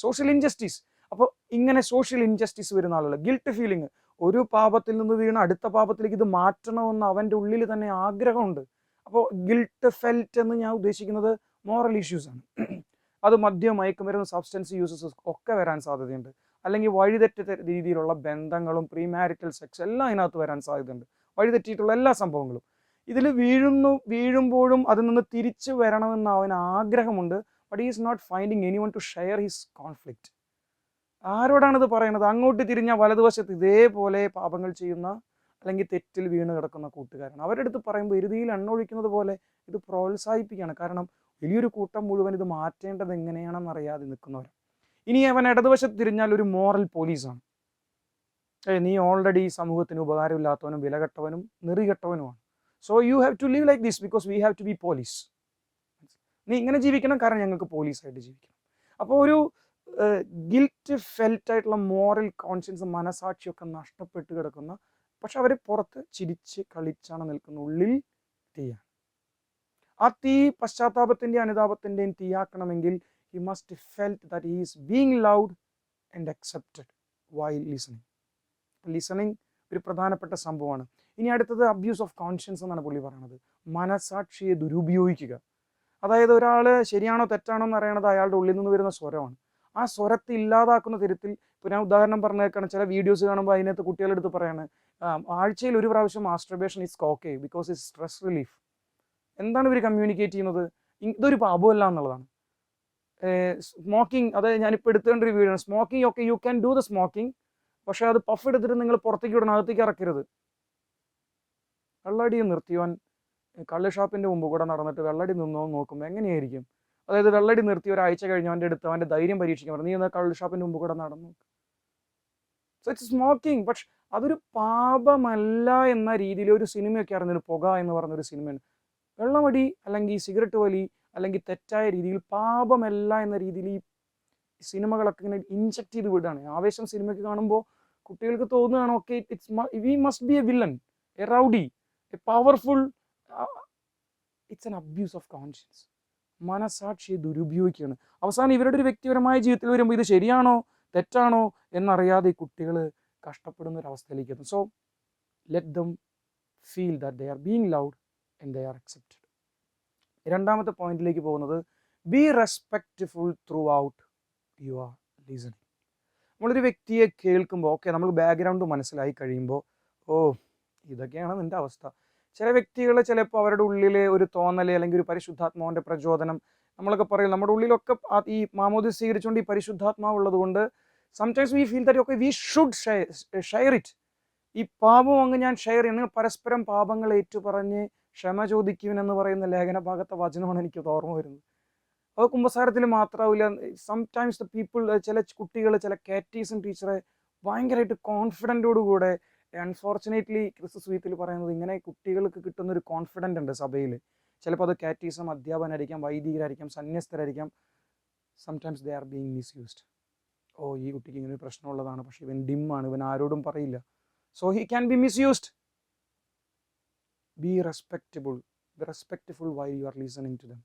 social injustice. അപ്പോൾ ഇങ്ങനെ സോഷ്യൽ ഇൻജസ്റ്റിസ് വരുന്ന ആളുകൾ, ഗിൽട്ട് ഫീലിംഗ്, ഒരു പാപത്തിൽ നിന്ന് വീണ് അടുത്ത പാപത്തിലേക്ക് ഇത് മാറ്റണമെന്ന് അവൻ്റെ ഉള്ളിൽ തന്നെ ആഗ്രഹമുണ്ട്. അപ്പോൾ ഗിൽട്ട് ഫെൽറ്റ് എന്ന് ഞാൻ ഉദ്ദേശിക്കുന്നത് മോറൽ ഇഷ്യൂസ് ആണ്. അത് മദ്യം, മയക്കുമരുന്ന്, സബ്സ്റ്റൻസ് യൂസസ് ഒക്കെ വരാൻ സാധ്യതയുണ്ട്. അല്ലെങ്കിൽ വഴിതെറ്റ രീതിയിലുള്ള ബന്ധങ്ങളും പ്രീ മാരിറ്റൽ സെക്സ് എല്ലാം അതിനകത്ത് വരാൻ സാധ്യതയുണ്ട്. വഴിതെറ്റിയിട്ടുള്ള എല്ലാ സംഭവങ്ങളും ഇതിൽ വീഴുമ്പോഴും അതിൽ നിന്ന് തിരിച്ചു വരണമെന്ന് അവന് ആഗ്രഹമുണ്ട്. But is not finding anyone to share his conflict. ആരോടാണിത് പറയുന്നത്? അങ്ങോട്ട് തിരിഞ്ഞ വലതുവശത്ത് ഇതേപോലെ പാപങ്ങൾ ചെയ്യുന്ന അല്ലെങ്കിൽ തെറ്റിൽ വീണ് കിടക്കുന്ന കൂട്ടുകാരാണ്. അവരുടെ അടുത്ത് പറയുമ്പോൾ എരുതിയിൽ എണ്ണൊഴിക്കുന്നത് പോലെ ഇത് പ്രോത്സാഹിപ്പിക്കുകയാണ്. കാരണം വലിയൊരു കൂട്ടം മുഴുവൻ ഇത് മാറ്റേണ്ടത് എങ്ങനെയാണെന്ന് അറിയാതെ നിൽക്കുന്നവരാണ്. ഇനി അവൻ ഇടതുവശത്ത് തിരിഞ്ഞാൽ ഒരു മോറൽ പോലീസാണ്. നീ ഓൾറെഡി സമൂഹത്തിന് ഉപകാരമില്ലാത്തവനും വിലകെട്ടവനും നെറികെട്ടവനുമാണ്. So you have to live like this because we have to be police. നീ ഇങ്ങനെ ജീവിക്കണം, കാരണം ഞങ്ങൾക്ക് പോലീസായിട്ട് ജീവിക്കണം. അപ്പോൾ ഒരു ഗിൽറ്റ് ഫെൽറ്റ് ആയിട്ടുള്ള മോറൽ കോൺഷ്യൻസ്, മനസാക്ഷിയൊക്കെ നഷ്ടപ്പെട്ട് കിടക്കുന്ന, പക്ഷെ അവർ പുറത്ത് ചിരിച്ച് കളിച്ചാണ് നിൽക്കുന്ന, ഉള്ളിൽ തീയാണ്. ആ തീ പശ്ചാത്താപത്തിൻ്റെയും അനുതാപത്തിൻ്റെയും തീയാക്കണമെങ്കിൽ he must felt that he is being loved and accepted while listening. Listening ഒരു പ്രധാനപ്പെട്ട സംഭവമാണ്. ഇനി അടുത്തത് അബ്യൂസ് ഓഫ് കോൺഷ്യൻസ് എന്നാണ് പുള്ളി പറയുന്നത്. മനസാക്ഷിയെ ദുരുപയോഗിക്കുക. അതായത് ഒരാൾ ശരിയാണോ തെറ്റാണോ എന്ന് അറിയണത് അയാളുടെ ഉള്ളിൽ നിന്ന് വരുന്ന സ്വരമാണ്. ആ സ്വരത്തെ ഇല്ലാതാക്കുന്ന തരത്തിൽ, ഇപ്പോൾ ഞാൻ ഉദാഹരണം പറഞ്ഞേക്കാണ്, ചില വീഡിയോസ് കാണുമ്പോൾ അതിനകത്ത് കുട്ടികളെടുത്ത് പറയാണ് ആഴ്ചയിൽ ഒരു പ്രാവശ്യം masturbation is okay because it's stress relief. എന്താണ് ഇവർ കമ്മ്യൂണിക്കേറ്റ് ചെയ്യുന്നത്? ഇതൊരു പാപമല്ല എന്നുള്ളതാണ്. സ്മോക്കിംഗ്, അതായത് ഞാനിപ്പോൾ എടുത്തേണ്ട ഒരു വീഡിയോ ആണ്. സ്മോക്കിംഗ് ഒക്കെ you can do the smoking, പക്ഷെ അത് പഫ് എടുത്തിട്ട് നിങ്ങൾ പുറത്തേക്ക് വിടണം, അകത്തേക്ക് ഇറക്കരുത്. വെള്ളടി നിർത്തിയവൻ കള്ള് ഷാപ്പിൻ്റെ മുമ്പ് കൂടെ നടന്നിട്ട് വെള്ളടി നിന്നോ നോക്കുമ്പോൾ എങ്ങനെയായിരിക്കും? അതായത് വെള്ളടി നിർത്തി ഒരാഴ്ച കഴിഞ്ഞ് അവൻ്റെ അടുത്ത് അവൻ്റെ ധൈര്യം പരീക്ഷിക്കാൻ പറഞ്ഞു, നീ എന്നാൽ കള്ള് ഷാപ്പിൻ്റെ മുമ്പ് കൂടെ നടന്നു. So it's smoking. പക്ഷെ അതൊരു പാപമല്ല എന്ന രീതിയിൽ ഒരു സിനിമയൊക്കെ അറിഞ്ഞൊരു പുക എന്ന് പറഞ്ഞൊരു സിനിമയാണ്. വെള്ളമടി അല്ലെങ്കിൽ സിഗരറ്റ് വലി അല്ലെങ്കിൽ തെറ്റായ രീതിയിൽ പാപമല്ല എന്ന രീതിയിൽ ഈ സിനിമകളൊക്കെ ഇങ്ങനെ ഇൻജക്ട് ചെയ്ത് വിടുകയാണ്. ആവേശം സിനിമയ്ക്ക് കാണുമ്പോൾ കുട്ടികൾക്ക് തോന്നുകയാണ് okay we must be A villain, A rowdy, A powerful. It's an abuse of conscience. മനസാക്ഷിയെ ദുരുപയോഗിക്കുകയാണ്. അവസാനം ഇവരുടെ ഒരു വ്യക്തിപരമായ ജീവിതത്തിൽ വരുമ്പോൾ ഇത് ശരിയാണോ തെറ്റാണോ എന്നറിയാതെ ഈ കുട്ടികൾ കഷ്ടപ്പെടുന്ന ഒരു അവസ്ഥയിലേക്ക് എത്തും. So let them feel that they are being loud and they are accepted. രണ്ടാമത്തെ പോയിന്റിലേക്ക് പോകുന്നത്, B respectful through out your listening. നമ്മളൊരു വ്യക്തിയെ കേൾക്കുമ്പോൾ ഓക്കെ നമുക്ക് ബാക്ക്ഗ്രൗണ്ട് മനസ്സിലായി കഴിയുമ്പോൾ ഓ ഇതൊക്കെയാണ് നിൻ്റെ അവസ്ഥ. ചില വ്യക്തികൾ ചിലപ്പോൾ അവരുടെ ഉള്ളിൽ ഒരു തോന്നൽ അല്ലെങ്കിൽ ഒരു പരിശുദ്ധാത്മാവിൻ്റെ പ്രചോദനം, നമ്മളൊക്കെ പറയും നമ്മുടെ ഉള്ളിലൊക്കെ ഈ മാമോദിസ സ്വീകരിച്ചുകൊണ്ട് ഈ പരിശുദ്ധാത്മാവ് ഉള്ളത് കൊണ്ട് sometimes we feel that okay we should share it. ഈ പാപം അങ്ങ് ഞാൻ ഷെയർ ചെയ്യണം. നിങ്ങൾ പരസ്പരം പാപങ്ങൾ ഏറ്റുപറഞ്ഞ് ക്ഷമ ചോദിക്കുവനെന്ന് പറയുന്ന ലേഖന ഭാഗത്തെ വചനമാണ് എനിക്ക് ഓർമ്മ വരുന്നത്. അത് കുമ്പസാരത്തിൽ മാത്രമാവില്ല. സംടൈംസ് ദ പീപ്പിൾ, ചില കുട്ടികൾ ചില കാറ്റീസം ടീച്ചറെ ഭയങ്കരമായിട്ട് കോൺഫിഡൻറ്റോടുകൂടെ, അൺഫോർച്ചുനേറ്റ്ലി ക്രിസ്തു സ്വീത്തിൽ പറയുന്നത് ഇങ്ങനെ കുട്ടികൾക്ക് കിട്ടുന്നൊരു കോൺഫിഡൻ്റ് ഉണ്ട് സഭയിൽ. ചിലപ്പോൾ അത് കാറ്റീസം അധ്യാപകനായിരിക്കാം, വൈദികരായിരിക്കാം, സന്യസ്തരായിരിക്കാം. Sometimes they are being misused. ഓ ഈ കുട്ടിക്ക് ഇങ്ങനെ ഒരു പ്രശ്നമുള്ളതാണ്, പക്ഷേ ഇവൻ ഡിമ്മാണ്, ഇവൻ ആരോടും പറയില്ല. So he can be misused. Be respectful while you are listening to them.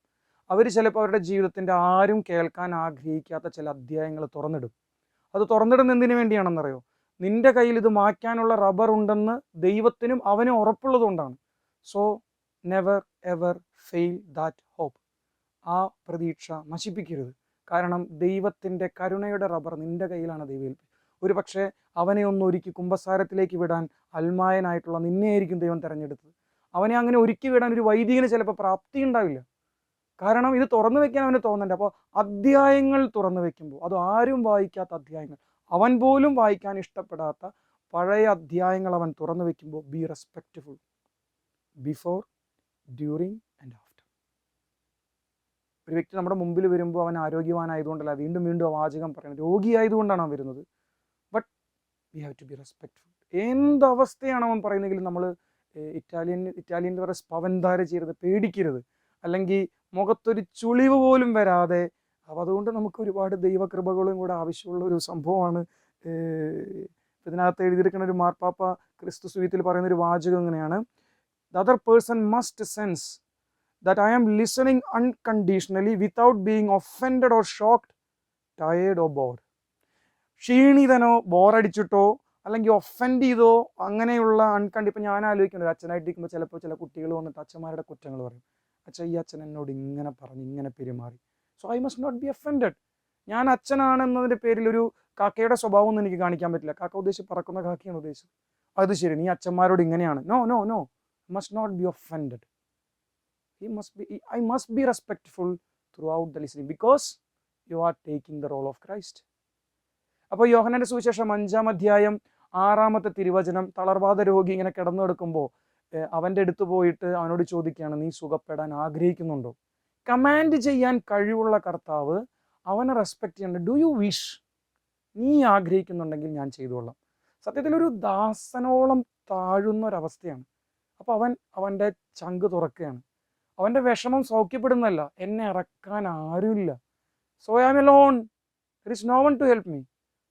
അവർ ചിലപ്പോൾ അവരുടെ ജീവിതത്തിൻ്റെ ആരും കേൾക്കാൻ ആഗ്രഹിക്കാത്ത ചില അധ്യായങ്ങൾ തുറന്നിടും. അത് തുറന്നിടുന്ന എന്തിനു വേണ്ടിയാണെന്നറിയോ? നിന്റെ കയ്യിൽ ഇത് മാറ്റാനുള്ള റബ്ബർ ഉണ്ടെന്ന് ദൈവത്തിനും അവനും ഉറപ്പുള്ളതുകൊണ്ടാണ്. So never ever fail that hope. ആ പ്രതീക്ഷ നശിപ്പിക്കരുത്. കാരണം ദൈവത്തിൻ്റെ കരുണയുടെ റബ്ബർ നിന്റെ കയ്യിലാണ് ദൈവം ഏൽപ്പിച്ചത്. ഒരു പക്ഷേ അവനെ ഒന്നൊരുക്കി കുമ്പസാരത്തിലേക്ക് വിടാൻ അൽമായനായിട്ടുള്ള നിന്നെയായിരിക്കും ദൈവം തിരഞ്ഞെടുത്തത്. അവനെ അങ്ങനെ ഒരുക്കി വിടാൻ ഒരു വൈദികന് ചിലപ്പോൾ പ്രാപ്തി ഉണ്ടാവില്ല. കാരണം ഇത് തുറന്നു വെക്കാൻ അവന് തോന്നണ്ട. അപ്പോൾ അധ്യായങ്ങൾ തുറന്നു വെക്കുമ്പോൾ, അത് ആരും വായിക്കാത്ത അധ്യായങ്ങൾ, അവൻ പോലും വായിക്കാൻ ഇഷ്ടപ്പെടാത്ത പഴയ അധ്യായങ്ങൾ അവൻ തുറന്നു വെക്കുമ്പോൾ B respectful before, during and after. ഒരു വ്യക്തി നമ്മുടെ മുമ്പിൽ വരുമ്പോൾ അവൻ ആരോഗ്യവാനായതുകൊണ്ടല്ല വീണ്ടും വീണ്ടും ആ വാചകം പറയുന്നത്, രോഗിയായതുകൊണ്ടാണ് അവൻ വരുന്നത്. But we have to be respectful. എന്തവസ്ഥയാണ് അവൻ പറയുന്നതെങ്കിലും നമ്മൾ ഇറ്റാലിയൻ പറയുക സ്പവൻധാര ചെയ്യരുത്, പേടിക്കരുത്. അല്ലെങ്കിൽ മുഖത്തൊരു ചുളിവ് പോലും വരാതെ അപ്പോൾ അതുകൊണ്ട് നമുക്ക് ഒരുപാട് ദൈവകൃപകളും കൂടെ ആവശ്യമുള്ള ഒരു സംഭവമാണ്. ഇതിനകത്ത് എഴുതിയിരിക്കുന്ന ഒരു മാർപ്പാപ്പ ക്രിസ്തു സുവിധത്തിൽ പറയുന്നൊരു വാചകം ഇങ്ങനെയാണ്: the other person must sense that I am listening unconditionally without being offended or shocked, tired or bored. ക്ഷീണിതനോ ബോറടിച്ചിട്ടോ അല്ലെങ്കിൽ ഒഫൻഡ് ചെയ്തോ അങ്ങനെയുള്ള ഇപ്പം ഞാൻ ആലോചിക്കുന്നത്, അച്ഛനായിട്ടിരിക്കുമ്പോൾ ചിലപ്പോൾ ചില കുട്ടികൾ വന്നിട്ട് അച്ഛന്മാരുടെ കുറ്റങ്ങൾ പറയും. അച്ഛൻ, ഈ അച്ഛൻ എന്നോട് ഇങ്ങനെ പറഞ്ഞു, ഇങ്ങനെ പെരുമാറി. So I must not be offended. ഞാൻ അച്ഛനാണെന്നതിൻ്റെ പേരിൽ ഒരു കാക്കയുടെ സ്വഭാവം ഒന്നും എനിക്ക് കാണിക്കാൻ പറ്റില്ല. കാക്ക ഉദ്ദേശിച്ച് പറക്കുന്ന കാക്കയാണ് ഉദ്ദേശിച്ചത്. അത് ശരി, നീ അച്ഛന്മാരോട് ഇങ്ങനെയാണ്. No no no, must not be offended. I must be respectful throughout the listening because you are taking the role of Christ. അപ്പോൾ യോഹന്നാന്റെ സുവിശേഷം 5-ാം അധ്യായം 6-ാമത്തെ തിരുവചനം, തളർവാദ രോഗി ഇങ്ങനെ കിടന്നു കിടക്കുമ്പോൾ അവൻ്റെ അടുത്ത് പോയിട്ട് അവനോട് ചോദിക്കുകയാണ്, നീ സുഖപ്പെടാൻ ആഗ്രഹിക്കുന്നുണ്ടോ? കമാൻഡ് ചെയ്യാൻ കഴിവുള്ള കർത്താവ് അവനെ റെസ്പെക്ട് ചെയ്യണ്ട. Do you wish? നീ ആഗ്രഹിക്കുന്നുണ്ടെങ്കിൽ ഞാൻ ചെയ്തുകൊള്ളാം. സത്യത്തിലൊരു ദാസനോളം താഴുന്ന ഒരവസ്ഥയാണ്. അപ്പോൾ അവൻ്റെ ചങ്ക് തുറക്കുകയാണ്. അവൻ്റെ വിഷമം സൗഖ്യപ്പെടുന്നല്ല, എന്നെ ഇറക്കാൻ ആരുമില്ല. So I am alone, there is no one to help me.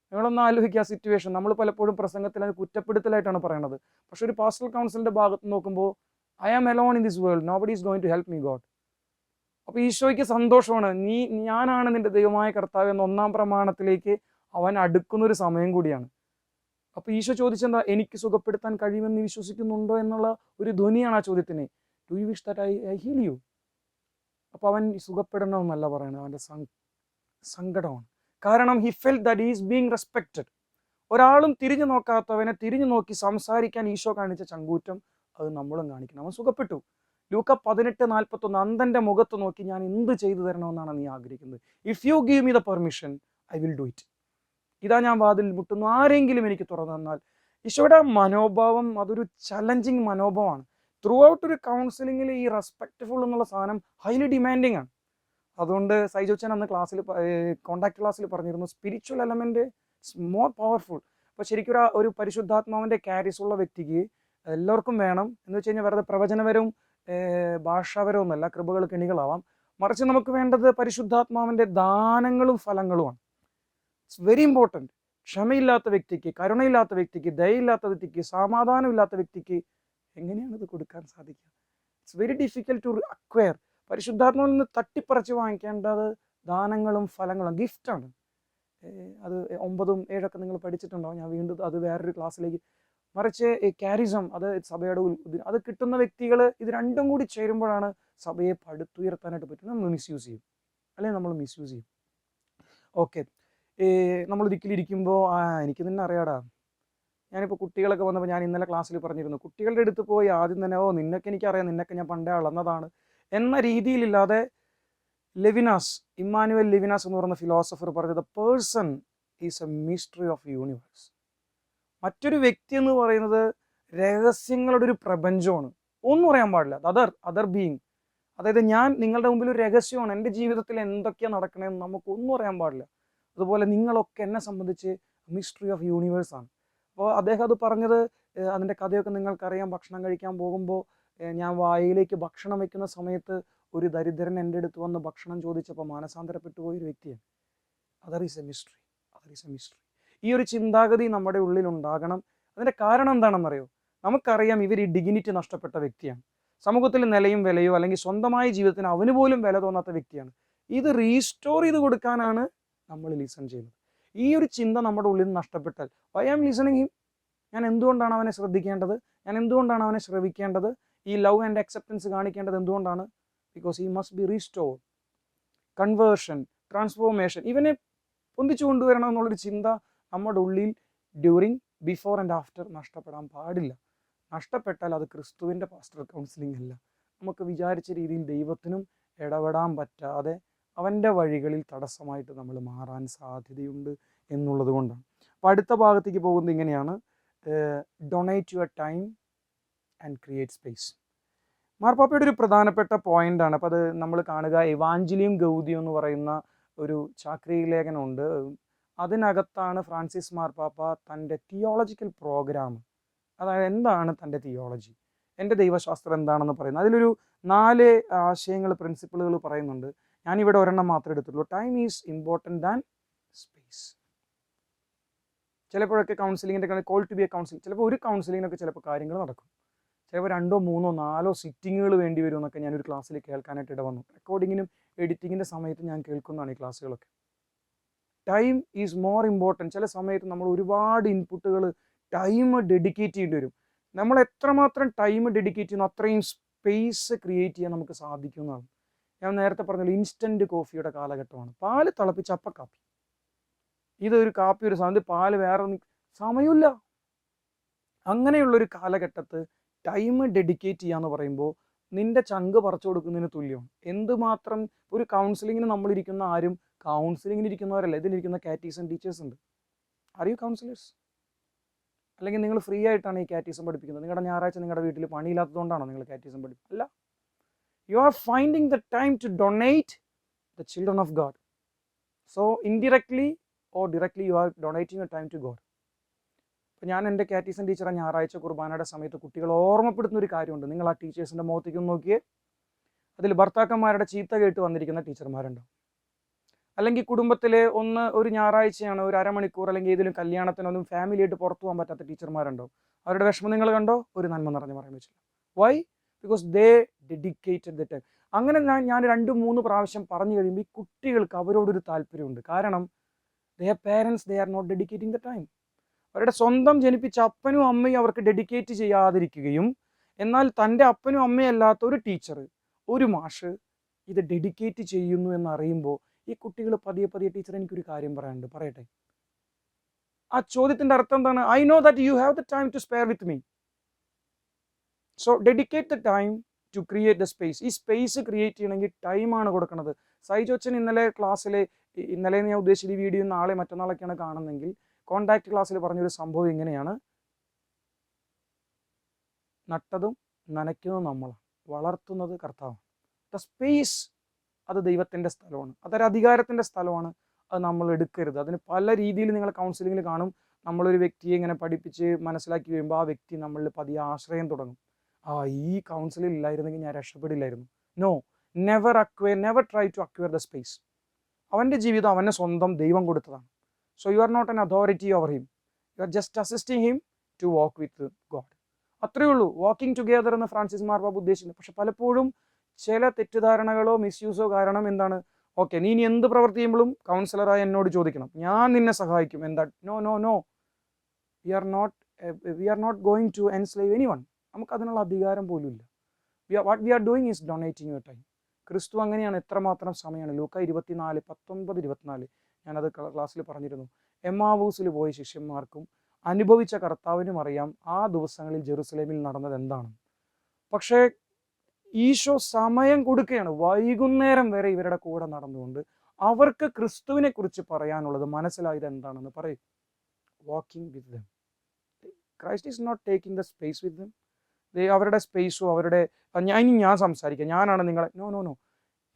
നിങ്ങളൊന്ന് ആലോചിക്കുക ആ സിറ്റുവേഷൻ. നമ്മൾ പലപ്പോഴും പ്രസംഗത്തിൽ അത് കുറ്റപ്പെടുത്തലായിട്ടാണ് പറയണത്. പക്ഷെ ഒരു പാസ്റ്റൽ കൗൺസിലിൻ്റെ ഭാഗത്ത് നോക്കുമ്പോൾ I am alone in this world, nobody is going to help me God. അപ്പോൾ ഈശോയ്ക്ക് സന്തോഷമാണ്, ഞാനാണ് നിന്റെ ദൈവമായ കർത്താവ് എന്ന 1-ാം പ്രമാണത്തിലേക്ക് അവൻ അടുക്കുന്നൊരു സമയം കൂടിയാണ്. അപ്പോൾ ഈശോ ചോദിച്ചെന്താ, എനിക്ക് സുഖപ്പെടുത്താൻ കഴിയുമെന്ന് വിശ്വസിക്കുന്നുണ്ടോ എന്നുള്ള ഒരു ധ്വനിയാണ് ആ ചോദ്യത്തിന്. Do you wish that I heal you? അപ്പോൾ അവൻ സുഖപ്പെടണമെന്നല്ല പറയുന്നത്, അവൻ്റെ സങ്കടമാണ്. കാരണം he felt that he is being respected. ഒരാളും തിരിഞ്ഞു നോക്കാത്തവനെ തിരിഞ്ഞു നോക്കി സംസാരിക്കാൻ ഈശോ കാണിച്ച ചങ്കൂറ്റം അത് നമ്മളും കാണിക്കണം. അവൻ സുഖപ്പെട്ടു. ലൂക്ക 18:41, അന്ധൻ്റെ മുഖത്ത് നോക്കി ഞാൻ എന്ത് ചെയ്തു തരണമെന്നാണ് നീ ആഗ്രഹിക്കുന്നത്? If you give me the permission I will do it. ഇതാ ഞാൻ വാതിൽ മുട്ടുന്നു, ആരെങ്കിലും എനിക്ക് തുറന്നു തന്നാൽ. ഈശോയുടെ മനോഭാവം അതൊരു ചലഞ്ചിങ് മനോഭാവമാണ്. ത്രൂ ഔട്ട് ഒരു കൗൺസിലിങ്ങിൽ ഈ റെസ്പെക്റ്റ്ഫുൾ എന്നുള്ള സാധനം ഹൈലി ഡിമാൻഡിങ് ആണ്. അതുകൊണ്ട് സൈജോച്ചൻ അന്ന് ക്ലാസ്സിൽ കോണ്ടാക്ട് ക്ലാസ്സിൽ പറഞ്ഞിരുന്നു, സ്പിരിച്വൽ എലമെന്റ് മോർ പവർഫുൾ. അപ്പോൾ ശരിക്കും ഒരു പരിശുദ്ധാത്മാവിൻ്റെ ക്യാരിസ് ഉള്ള വ്യക്തിക്ക് എല്ലാവർക്കും വേണം എന്ന് വെച്ച് കഴിഞ്ഞാൽ വെറുതെ പ്രവചനപരവും ഭാഷാപരവും എന്നല്ല, കൃപകൾ കെണികളാവാം. മറിച്ച് നമുക്ക് വേണ്ടത് പരിശുദ്ധാത്മാവിൻ്റെ ദാനങ്ങളും ഫലങ്ങളുമാണ്. It's very important. ക്ഷമയില്ലാത്ത വ്യക്തിക്ക്, കരുണയില്ലാത്ത വ്യക്തിക്ക്, ദയയില്ലാത്ത വ്യക്തിക്ക്, സമാധാനമില്ലാത്ത വ്യക്തിക്ക് എങ്ങനെയാണ് ഇത് കൊടുക്കാൻ സാധിക്കുക? It's very difficult to acquire. പരിശുദ്ധാത്മാവിൽ നിന്ന് തട്ടിപ്പറിച്ച് വാങ്ങിക്കേണ്ടത് ദാനങ്ങളും ഫലങ്ങളും, ഗിഫ്റ്റാണ്. അത് 9ഉം 7ഒക്കെ നിങ്ങൾ പഠിച്ചിട്ടുണ്ടാവും. ഞാൻ വീണ്ടും അത് വേറൊരു ക്ലാസ്സിലേക്ക്. മറിച്ച് ക്യാരിസം, അത് സഭയുടെ അത് കിട്ടുന്ന വ്യക്തികൾ ഇത് രണ്ടും കൂടി ചേരുമ്പോഴാണ് സഭയെ പടുത്തുയർത്താനായിട്ട് പറ്റും. നമ്മൾ മിസ്യൂസ് ചെയ്യും, അല്ലെങ്കിൽ നമ്മൾ മിസ്യൂസ് ചെയ്യും. ഓക്കെ, നമ്മൾ ഒരിക്കലിരിക്കുമ്പോൾ എനിക്ക് നിന്നെ അറിയാടാ. ഞാനിപ്പോൾ കുട്ടികളൊക്കെ വന്നപ്പോൾ ഞാൻ ഇന്നലെ ക്ലാസ്സിൽ പറഞ്ഞിരുന്നു, കുട്ടികളുടെ അടുത്ത് പോയി ആദ്യം തന്നെ നിന്നൊക്കെ എനിക്കറിയാം, നിന്നൊക്കെ ഞാൻ പണ്ടേ അളന്നതാണ് എന്ന രീതിയിലില്ലാതെ, ഇമ്മാനുവൽ ലെവിനാസ് എന്ന് പറയുന്ന ഫിലോസഫർ പറഞ്ഞത് person is A mystery of universe. മറ്റൊരു വ്യക്തി എന്ന് പറയുന്നത് രഹസ്യങ്ങളുടെ ഒരു പ്രപഞ്ചമാണ്. ഒന്നും അറിയാൻ പാടില്ല. അതർ ബീയിങ്, അതായത് ഞാൻ നിങ്ങളുടെ മുമ്പിൽ ഒരു രഹസ്യമാണ്. എൻ്റെ ജീവിതത്തിൽ എന്തൊക്കെയാണ് നടക്കണമെന്ന് നമുക്കൊന്നും അറിയാൻ പാടില്ല. അതുപോലെ നിങ്ങളൊക്കെ എന്നെ സംബന്ധിച്ച് മിസ്റ്ററി ഓഫ് യൂണിവേഴ്സ് ആണ്. അപ്പോൾ അദ്ദേഹം അത് പറഞ്ഞത്, അതിൻ്റെ കഥയൊക്കെ നിങ്ങൾക്കറിയാം. ഭക്ഷണം കഴിക്കാൻ പോകുമ്പോൾ ഞാൻ വായിലേക്ക് ഭക്ഷണം വയ്ക്കുന്ന സമയത്ത് ഒരു ദരിദ്രൻ എൻ്റെ അടുത്ത് വന്ന് ഭക്ഷണം ചോദിച്ചപ്പോൾ മാനസാന്തരപ്പെട്ടു പോയൊരു വ്യക്തിയാണ്. Other is A mystery. ഈ ഒരു ചിന്താഗതി നമ്മുടെ ഉള്ളിൽ ഉണ്ടാകണം. അതിൻ്റെ കാരണം എന്താണെന്നറിയോ? നമുക്കറിയാം ഇവർ ഈ ഡിഗ്നിറ്റി നഷ്ടപ്പെട്ട വ്യക്തിയാണ്. സമൂഹത്തിൽ നിലയും വിലയോ അല്ലെങ്കിൽ സ്വന്തമായ ജീവിതത്തിന് അവന് പോലും വില തോന്നാത്ത വ്യക്തിയാണ്. ഇത് റീസ്റ്റോർ ചെയ്ത് കൊടുക്കാനാണ് നമ്മൾ ലിസൺ ചെയ്യുന്നത്. ഈ ഒരു ചിന്ത നമ്മുടെ ഉള്ളിൽ നിന്ന് നഷ്ടപ്പെട്ടാൽ, വൈ ആം ലിസണിങ് ഹിം, ഞാൻ എന്തുകൊണ്ടാണ് അവനെ ശ്രദ്ധിക്കേണ്ടത്, ഞാൻ എന്തുകൊണ്ടാണ് അവനെ ശ്രവിക്കേണ്ടത്, ഈ ലവ് ആൻഡ് അക്സെപ്റ്റൻസ് കാണിക്കേണ്ടത് എന്തുകൊണ്ടാണ്? Because he must be restore. Conversion, transformation, ഇവനെ പൊന്തിച്ചു കൊണ്ടുവരണം എന്നുള്ളൊരു ചിന്ത നമ്മുടെ ഉള്ളിൽ ഡ്യൂറിങ്, ബിഫോർ ആൻഡ് ആഫ്റ്റർ നഷ്ടപ്പെടാൻ പാടില്ല. നഷ്ടപ്പെട്ടാൽ അത് ക്രിസ്തുവിൻ്റെ പാസ്റ്ററൽ കൗൺസിലിംഗ് അല്ല. നമുക്ക് വിചാരിച്ച രീതിയിൽ ദൈവത്തിനും ഇടപെടാൻ പറ്റാതെ അവൻ്റെ വഴികളിൽ തടസ്സമായിട്ട് നമ്മൾ മാറാൻ സാധ്യതയുണ്ട് എന്നുള്ളത് കൊണ്ടാണ്. അപ്പോൾ അടുത്ത ഭാഗത്തേക്ക് പോകുന്നത് ഇങ്ങനെയാണ്: donate your time and create space. മാർപ്പാപ്പയുടെ ഒരു പ്രധാനപ്പെട്ട പോയിൻ്റാണ്. അപ്പോൾ അത് നമ്മൾ കാണുക, എവാഞ്ചലിയും ഗൗദിയും എന്ന് പറയുന്ന ഒരു ചാക്രിക ലേഖനമുണ്ട്. അതിനകത്താണ് ഫ്രാൻസിസ് മാർപ്പാപ്പ തൻ്റെ തിയോളജിക്കൽ പ്രോഗ്രാം, അതായത് എന്താണ് തൻ്റെ തിയോളജി, എൻ്റെ ദൈവശാസ്ത്രം എന്താണെന്ന് പറയുന്നത്. അതിലൊരു 4 ആശയങ്ങൾ, പ്രിൻസിപ്പിളുകൾ പറയുന്നുണ്ട്. ഞാനിവിടെ ഒരെണ്ണം മാത്രമേ എടുത്തുള്ളൂ. Time is important than space. ചിലപ്പോഴൊക്കെ കൗൺസിലിങ്ങിൻ്റെ call to be a counselling, ചിലപ്പോൾ ഒരു കൗൺസിലിങ്ങിനൊക്കെ ചിലപ്പോൾ കാര്യങ്ങൾ നടക്കും. ചിലപ്പോൾ 2, 3, 4 സിറ്റിങ്ങുകൾ വേണ്ടി വരും എന്നൊക്കെ ഞാനൊരു ക്ലാസ്സിൽ കേൾക്കാനായിട്ട് ഇടവന്നു. റെക്കോർഡിങ്ങിനും എഡിറ്റിങ്ങിൻ്റെ സമയത്ത് ഞാൻ കേൾക്കുന്നതാണ് ഈ ക്ലാസ്സുകളൊക്കെ. Time is more important. ചില സമയത്ത് നമ്മൾ ഒരുപാട് ഇൻപുട്ടുകൾ ടൈം ഡെഡിക്കേറ്റ് ചെയ്യേണ്ടി വരും. നമ്മൾ എത്രമാത്രം ടൈം ഡെഡിക്കേറ്റ് ചെയ്യുന്നു അത്രയും സ്പേസ് ക്രിയേറ്റ് ചെയ്യാൻ നമുക്ക് സാധിക്കുന്നതാണ്. ഞാൻ നേരത്തെ പറഞ്ഞല്ലോ, ഇൻസ്റ്റൻറ്റ് കോഫിയുടെ കാലഘട്ടമാണ്. പാല് തിളപ്പിച്ച് അപ്പക്കാപ്പി, ഇതൊരു കാപ്പി, ഒരു സമയത്ത് പാല് വേറെ സമയമില്ല. അങ്ങനെയുള്ളൊരു കാലഘട്ടത്ത് ടൈം ഡെഡിക്കേറ്റ് ചെയ്യാന്ന് പറയുമ്പോൾ നിന്റെ ചങ്ക് പറിച്ചു കൊടുക്കുന്നതിന് തുല്യമാണ്. എന്തുമാത്രം ഒരു കൗൺസിലിങ്ങിന് നമ്മളിരിക്കുന്ന ആരും കൗൺസിലിങ്ങിന് ഇരിക്കുന്നവരല്ല, ഇതിലിരിക്കുന്ന കാറ്റീസം ടീച്ചേഴ്സ് ഉണ്ട്. Are you counsellors? അല്ലെങ്കിൽ നിങ്ങൾ ഫ്രീ ആയിട്ടാണ് ഈ കാറ്റീസം പഠിപ്പിക്കുന്നത്? നിങ്ങളുടെ ഞായറാഴ്ച നിങ്ങളുടെ വീട്ടിൽ പണിയില്ലാത്തതുകൊണ്ടാണോ നിങ്ങൾ കാറ്റീസം പഠിപ്പിക്കുന്നത്? അല്ല. You are finding the time to donate the children of God. So indirectly or directly you are donating your time to God. അപ്പോൾ ഞാൻ എൻ്റെ കാറ്റീസം ടീച്ചറെ ഞായറാഴ്ച കുർബാനയുടെ സമയത്ത് കുട്ടികൾ ഓർമ്മപ്പെടുത്തുന്ന ഒരു കാര്യമുണ്ട്. നിങ്ങൾ ആ ടീച്ചേഴ്സിൻ്റെ മുഖത്തേക്ക് നോക്കിയേ, അതിൽ ഭർത്താക്കന്മാരുടെ ചീത്ത കേട്ട് വന്നിരിക്കുന്ന ടീച്ചർമാരുണ്ടാവും. അല്ലെങ്കിൽ കുടുംബത്തിലെ ഒരു ഞായറാഴ്ചയാണ്, ഒരു അരമണിക്കൂർ അല്ലെങ്കിൽ ഏതെങ്കിലും കല്യാണത്തിനൊന്നും ഫാമിലിയായിട്ട് പുറത്തു പോകാൻ പറ്റാത്ത ടീച്ചർമാരുണ്ടാവും. അവരുടെ വിഷമം നിങ്ങൾ കണ്ടോ? ഒരു നന്മ നിറഞ്ഞ് പറയാൻ പറ്റില്ല. Why? Because they dedicated the time. അങ്ങനെ ഞാൻ 2-3 പ്രാവശ്യം പറഞ്ഞു കഴിയുമ്പോൾ ഈ കുട്ടികൾക്ക് അവരോടൊരു താല്പര്യമുണ്ട്. കാരണം their parents, they are not dedicating the time. അവരുടെ സ്വന്തം ജനിപ്പിച്ച അപ്പനും അമ്മയും അവർക്ക് ഡെഡിക്കേറ്റ് ചെയ്യാതിരിക്കുകയും എന്നാൽ തൻ്റെ അപ്പനും അമ്മയും അല്ലാത്ത ഒരു ടീച്ചർ, ഒരു മാഷ് ഇത് ഡെഡിക്കേറ്റ് ചെയ്യുന്നു എന്നറിയുമ്പോൾ ഈ കുട്ടികൾ പതിയെ പതിയെ, ടീച്ചർ എനിക്കൊരു കാര്യം പറയാനുണ്ട്, പറയട്ടെ. ആ ചോദ്യത്തിൻ്റെ അർത്ഥം എന്താണ്? I know that you have the time to spare with me, so dedicate the time to create the space. ഈ സ്പേസ് ക്രിയേറ്റ് ചെയ്യണമെങ്കിൽ ടൈമാണ് കൊടുക്കുന്നത്. സൈജോച്ചൻ ഇന്നലെ ക്ലാസ്സിൽ, ഇന്നലെ ഞാൻ ഉദ്ദേശിച്ച ഈ വീഡിയോ നാളെ മറ്റന്നാളൊക്കെയാണ് കാണുന്നതെങ്കിൽ, കോണ്ടാക്ട് ക്ലാസ്സിൽ പറഞ്ഞൊരു സംഭവം ഇങ്ങനെയാണ്: നട്ടതും നനയ്ക്കുന്നതും നമ്മളാണ്, വളർത്തുന്നത് കർത്താവാണ്. ദ സ്പേസ് അത് ദൈവത്തിൻ്റെ സ്ഥലമാണ്, അതൊരു അധികാരത്തിൻ്റെ സ്ഥലമാണ്. അത് നമ്മൾ എടുക്കരുത്. അതിന് പല രീതിയിൽ നിങ്ങൾ കൗൺസിലിങ്ങിൽ കാണും. നമ്മളൊരു വ്യക്തിയെ ഇങ്ങനെ പഠിപ്പിച്ച് മനസ്സിലാക്കി വരുമ്പോൾ ആ വ്യക്തി നമ്മളിൽ പതിയെ ആശ്രയം തുടങ്ങും. ഈ കൗൺസിലിൽ ഇല്ലായിരുന്നെങ്കിൽ ഞാൻ രക്ഷപ്പെടില്ലായിരുന്നു. No, never try to acquire the space. അവൻ്റെ ജീവിതം അവൻ്റെ സ്വന്തം ദൈവം കൊടുത്തതാണ്. So you are not an authority over him, you are just assisting him to walk with God. അത്രയേ ഉള്ളൂ. വാക്കിംഗ് ടുഗെദർ എന്ന് ഫ്രാൻസിസ് മാർപ്പാപ്പ ഉദ്ദേശിക്കുന്നത്. പക്ഷെ പലപ്പോഴും ചില തെറ്റിദ്ധാരണകളോ മിസ്യൂസോ കാരണം എന്താണ്, ഓക്കെ നീ ഇനി എന്ത് പ്രവൃത്തി ചെയ്യുമ്പോഴും കൗൺസിലറായി എന്നോട് ചോദിക്കണം, ഞാൻ നിന്നെ സഹായിക്കും. എന്താ? No, we are not going to enslave anyone. നമുക്കതിനുള്ള അധികാരം പോലും ഇല്ല. What we are doing is donating your time. ക്രിസ്തു അങ്ങനെയാണ്. എത്രമാത്രം സമയമാണ്. ലൂക്ക 24:19-24 ഞാനത് ക്ലാസ്സിൽ പറഞ്ഞിരുന്നു. എമ്മാവൂസിൽ പോയ ശിഷ്യന്മാർക്കും അനുഭവിച്ച കർത്താവിനും അറിയാം ആ ദിവസങ്ങളിൽ ജെറുസലേമിൽ നടന്നത് എന്താണ്. പക്ഷേ ഈശോ സമയം കൊടുക്കുകയാണ്. വൈകുന്നേരം വരെ ഇവരുടെ കൂടെ നടന്നുകൊണ്ട് അവർക്ക് ക്രിസ്തുവിനെ കുറിച്ച് പറയാനുള്ളത് മനസ്സിലായത് എന്താണെന്ന് പറയും. Walking with them. Christ is not taking the space with them. അവരുടെ സ്പേസോ അവരുടെ ഞാൻ സംസാരിക്കാം, ഞാനാണ് നിങ്ങളെ. നോ.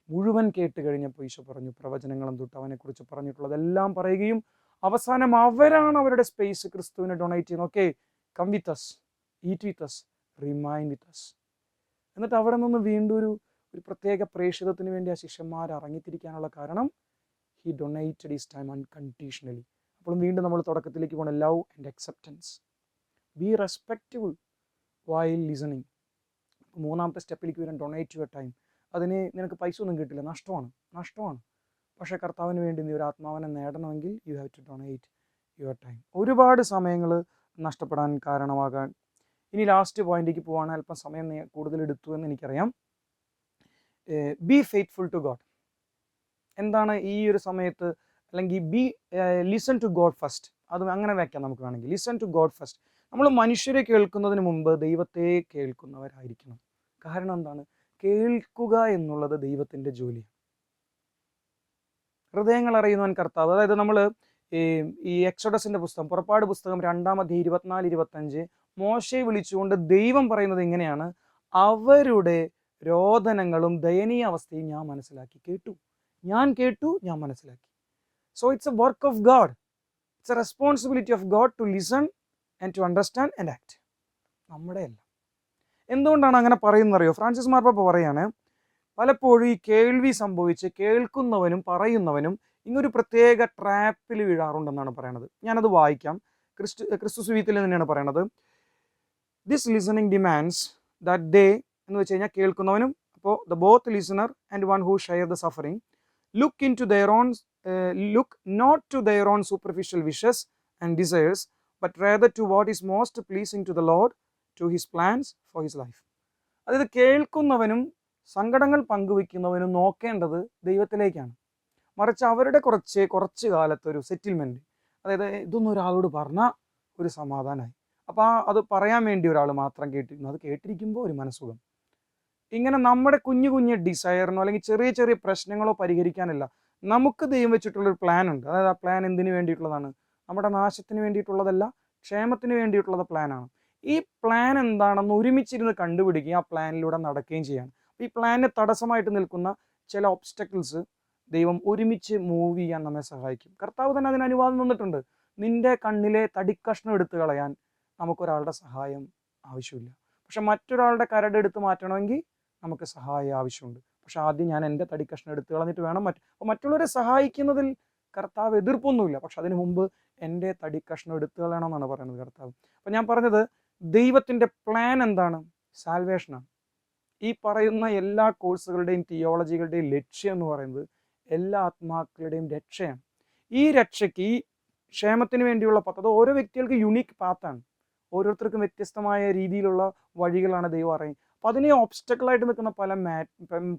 മുഴുവൻ കേട്ട് കഴിഞ്ഞപ്പോൾ ഈശോ പറഞ്ഞു, പ്രവചനങ്ങളും തൊട്ട് അവനെക്കുറിച്ച് പറഞ്ഞിട്ടുള്ളതെല്ലാം പറയുകയും അവസാനം അവരാണ് അവരുടെ സ്പേസ് ക്രിസ്തുവിനെ ഡൊണേറ്റ് ചെയ്യുന്നത്. Okay, come with us, eat with us, remain with us. എന്നിട്ട് അവിടെ നിന്ന് വീണ്ടും ഒരു പ്രത്യേക പ്രേക്ഷിതത്തിന് വേണ്ടി ആ ശിഷ്യന്മാർ ഇറങ്ങിത്തിരിക്കാനുള്ള കാരണം, he donated his time unconditionally. അപ്പോഴും വീണ്ടും നമ്മൾ തുടക്കത്തിലേക്ക് പോകണം. Love and acceptance. B respectable while listening. മൂന്നാമത്തെ സ്റ്റെപ്പിലേക്ക് വരാൻ, ഡൊണേറ്റ് യുവർ ടൈം. അതിന് നിനക്ക് പൈസ ഒന്നും കിട്ടില്ല, നഷ്ടമാണ്. പക്ഷേ കർത്താവിന് വേണ്ടി നീ ഒരു ആത്മാവിനെ നേടണമെങ്കിൽ you have to donate your time. ഒരുപാട് സമയങ്ങൾ നഷ്ടപ്പെടാൻ കാരണമാകാൻ. ഇനി ലാസ്റ്റ് പോയിന്റിലേക്ക് പോവാണ്. അല്പം സമയം കൂടുതൽ എടുത്തു എന്ന് എനിക്കറിയാം. Be faithful to God. എന്താണ് ഈ ഒരു സമയത്ത്? അല്ലെങ്കിൽ ലിസൺ ടു ഗോഡ് ഫസ്റ്റ്. അത് അങ്ങനെ വയ്ക്കാം നമുക്ക് വേണമെങ്കിൽ. Listen to God first. നമ്മൾ മനുഷ്യരെ കേൾക്കുന്നതിന് മുമ്പ് ദൈവത്തെ കേൾക്കുന്നവരായിരിക്കണം. കാരണം എന്താണ്? കേൾക്കുക എന്നുള്ളത് ദൈവത്തിൻ്റെ ജോലിയാണ്. ഹൃദയങ്ങൾ അറിയുന്നവൻ കർത്താവ്. അതായത് നമ്മൾ ഈ എക്സോഡസിൻ്റെ പുസ്തകം, പുറപ്പാട് പുസ്തകം 2-ാം അധ്യായം 24-25 മോശയെ വിളിച്ചുകൊണ്ട് ദൈവം പറയുന്നത് ഇങ്ങനെയാണ്: അവരുടെ രോദനങ്ങളും ദയനീയ അവസ്ഥയും ഞാൻ കേട്ടു, ഞാൻ മനസ്സിലാക്കി. So it's a work of God. It's a responsibility of God to listen and to understand and act. നമ്മുടെ അല്ല. എന്തുകൊണ്ടാണ് അങ്ങനെ പറയുന്നറിയോ? ഫ്രാൻസിസ് മാർപ്പാപ്പ പറയാണ്, പലപ്പോഴും ഈ കേൾവി സംഭവിച്ച് കേൾക്കുന്നവനും പറയുന്നവനും ഇങ്ങനൊരു പ്രത്യേക ട്രാപ്പിൽ വീഴാറുണ്ടെന്നാണ് പറയണത്. ഞാനത് വായിക്കാം. ക്രിസ്തു സുവിശേഷത്തിൽ തന്നെയാണ് പറയണത്. This listening demands that they എന്ന് വെച്ച് കഴിഞ്ഞാൽ കേൾക്കുന്നവനും, അപ്പോൾ the both listener and one who share the suffering look into their own look not to their own superficial wishes and desires but rather to what is most pleasing to the Lord, to his plans for his life. അതായത് കേൾക്കുന്നവനും സങ്കടങ്ങൾ പങ്കുവയ്ക്കുന്നവനും നോക്കേണ്ടത് ദൈവത്തിലേക്കാണ്. മറിച്ച് അവരുടെ കുറച്ച് കാലത്തൊരു settlement, അതായത് ഇതൊന്നും ഒരാളോട് പറഞ്ഞാൽ ഒരു സമാധാനമായി, അപ്പോൾ അത് പറയാൻ വേണ്ടി ഒരാൾ മാത്രം കേട്ടിരിക്കുന്നു, അത് കേട്ടിരിക്കുമ്പോൾ ഒരു മനസ്സുഖം. ഇങ്ങനെ നമ്മുടെ കുഞ്ഞു കുഞ്ഞു ഡിസയറിനോ അല്ലെങ്കിൽ ചെറിയ ചെറിയ പ്രശ്നങ്ങളോ പരിഹരിക്കാനല്ല, നമുക്ക് ദൈവം വെച്ചിട്ടുള്ളൊരു പ്ലാൻ ഉണ്ട്. അതായത് ആ പ്ലാൻ എന്തിനു വേണ്ടിയിട്ടുള്ളതാണ്? നമ്മുടെ നാശത്തിന് വേണ്ടിയിട്ടുള്ളതല്ല, ക്ഷേമത്തിന് വേണ്ടിയിട്ടുള്ള പ്ലാനാണ്. ഈ പ്ലാൻ എന്താണെന്ന് ഒരുമിച്ചിരുന്ന് കണ്ടുപിടിക്കുകയും ആ പ്ലാനിലൂടെ നടക്കുകയും ചെയ്യാണ്. ഈ പ്ലാനിന് തടസ്സമായിട്ട് നിൽക്കുന്ന ചില ഒബ്സ്റ്റക്കിൾസ് ദൈവം ഒരുമിച്ച് മൂവ് ചെയ്യാൻ നമ്മെ സഹായിക്കും. കർത്താവ് തന്നെ അതിന് അനുവാദം തന്നിട്ടുണ്ട്. നിന്റെ കണ്ണിലെ തടിക്കഷ്ണം എടുത്തു കളയാൻ നമുക്കൊരാളുടെ സഹായം ആവശ്യമില്ല. പക്ഷെ മറ്റൊരാളുടെ കരട് എടുത്ത് മാറ്റണമെങ്കിൽ നമുക്ക് സഹായം ആവശ്യമുണ്ട്. പക്ഷെ ആദ്യം ഞാൻ എൻ്റെ തടിക്കഷ്ണം എടുത്തു കളഞ്ഞിട്ട് വേണം അപ്പോൾ മറ്റുള്ളവരെ സഹായിക്കുന്നതിൽ കർത്താവ് എതിർപ്പൊന്നുമില്ല. പക്ഷെ അതിനു മുമ്പ് എൻ്റെ തടിക്കഷ്ണം എടുത്തു കളയണമെന്നാണ് പറയുന്നത് കർത്താവ്. അപ്പം ഞാൻ പറഞ്ഞത് ദൈവത്തിൻ്റെ പ്ലാൻ എന്താണ്? സാൽവേഷനാണ്. ഈ പറയുന്ന എല്ലാ കോഴ്സുകളുടെയും തിയോളജികളുടെയും ലക്ഷ്യം എന്ന് പറയുന്നത് എല്ലാ ആത്മാക്കളുടെയും രക്ഷയാണ്. ഈ രക്ഷയ്ക്ക്, ഈ ക്ഷേമത്തിന് വേണ്ടിയുള്ള പദ്ധതി ഓരോ വ്യക്തികൾക്ക് യുണീക്ക് പാത്താണ്. ഓരോരുത്തർക്കും വ്യത്യസ്തമായ രീതിയിലുള്ള വഴികളാണ് ദൈവം അറിയുന്നത്. അപ്പോൾ അതിനെ ഓബ്സ്റ്റക്കിളായിട്ട് നിൽക്കുന്ന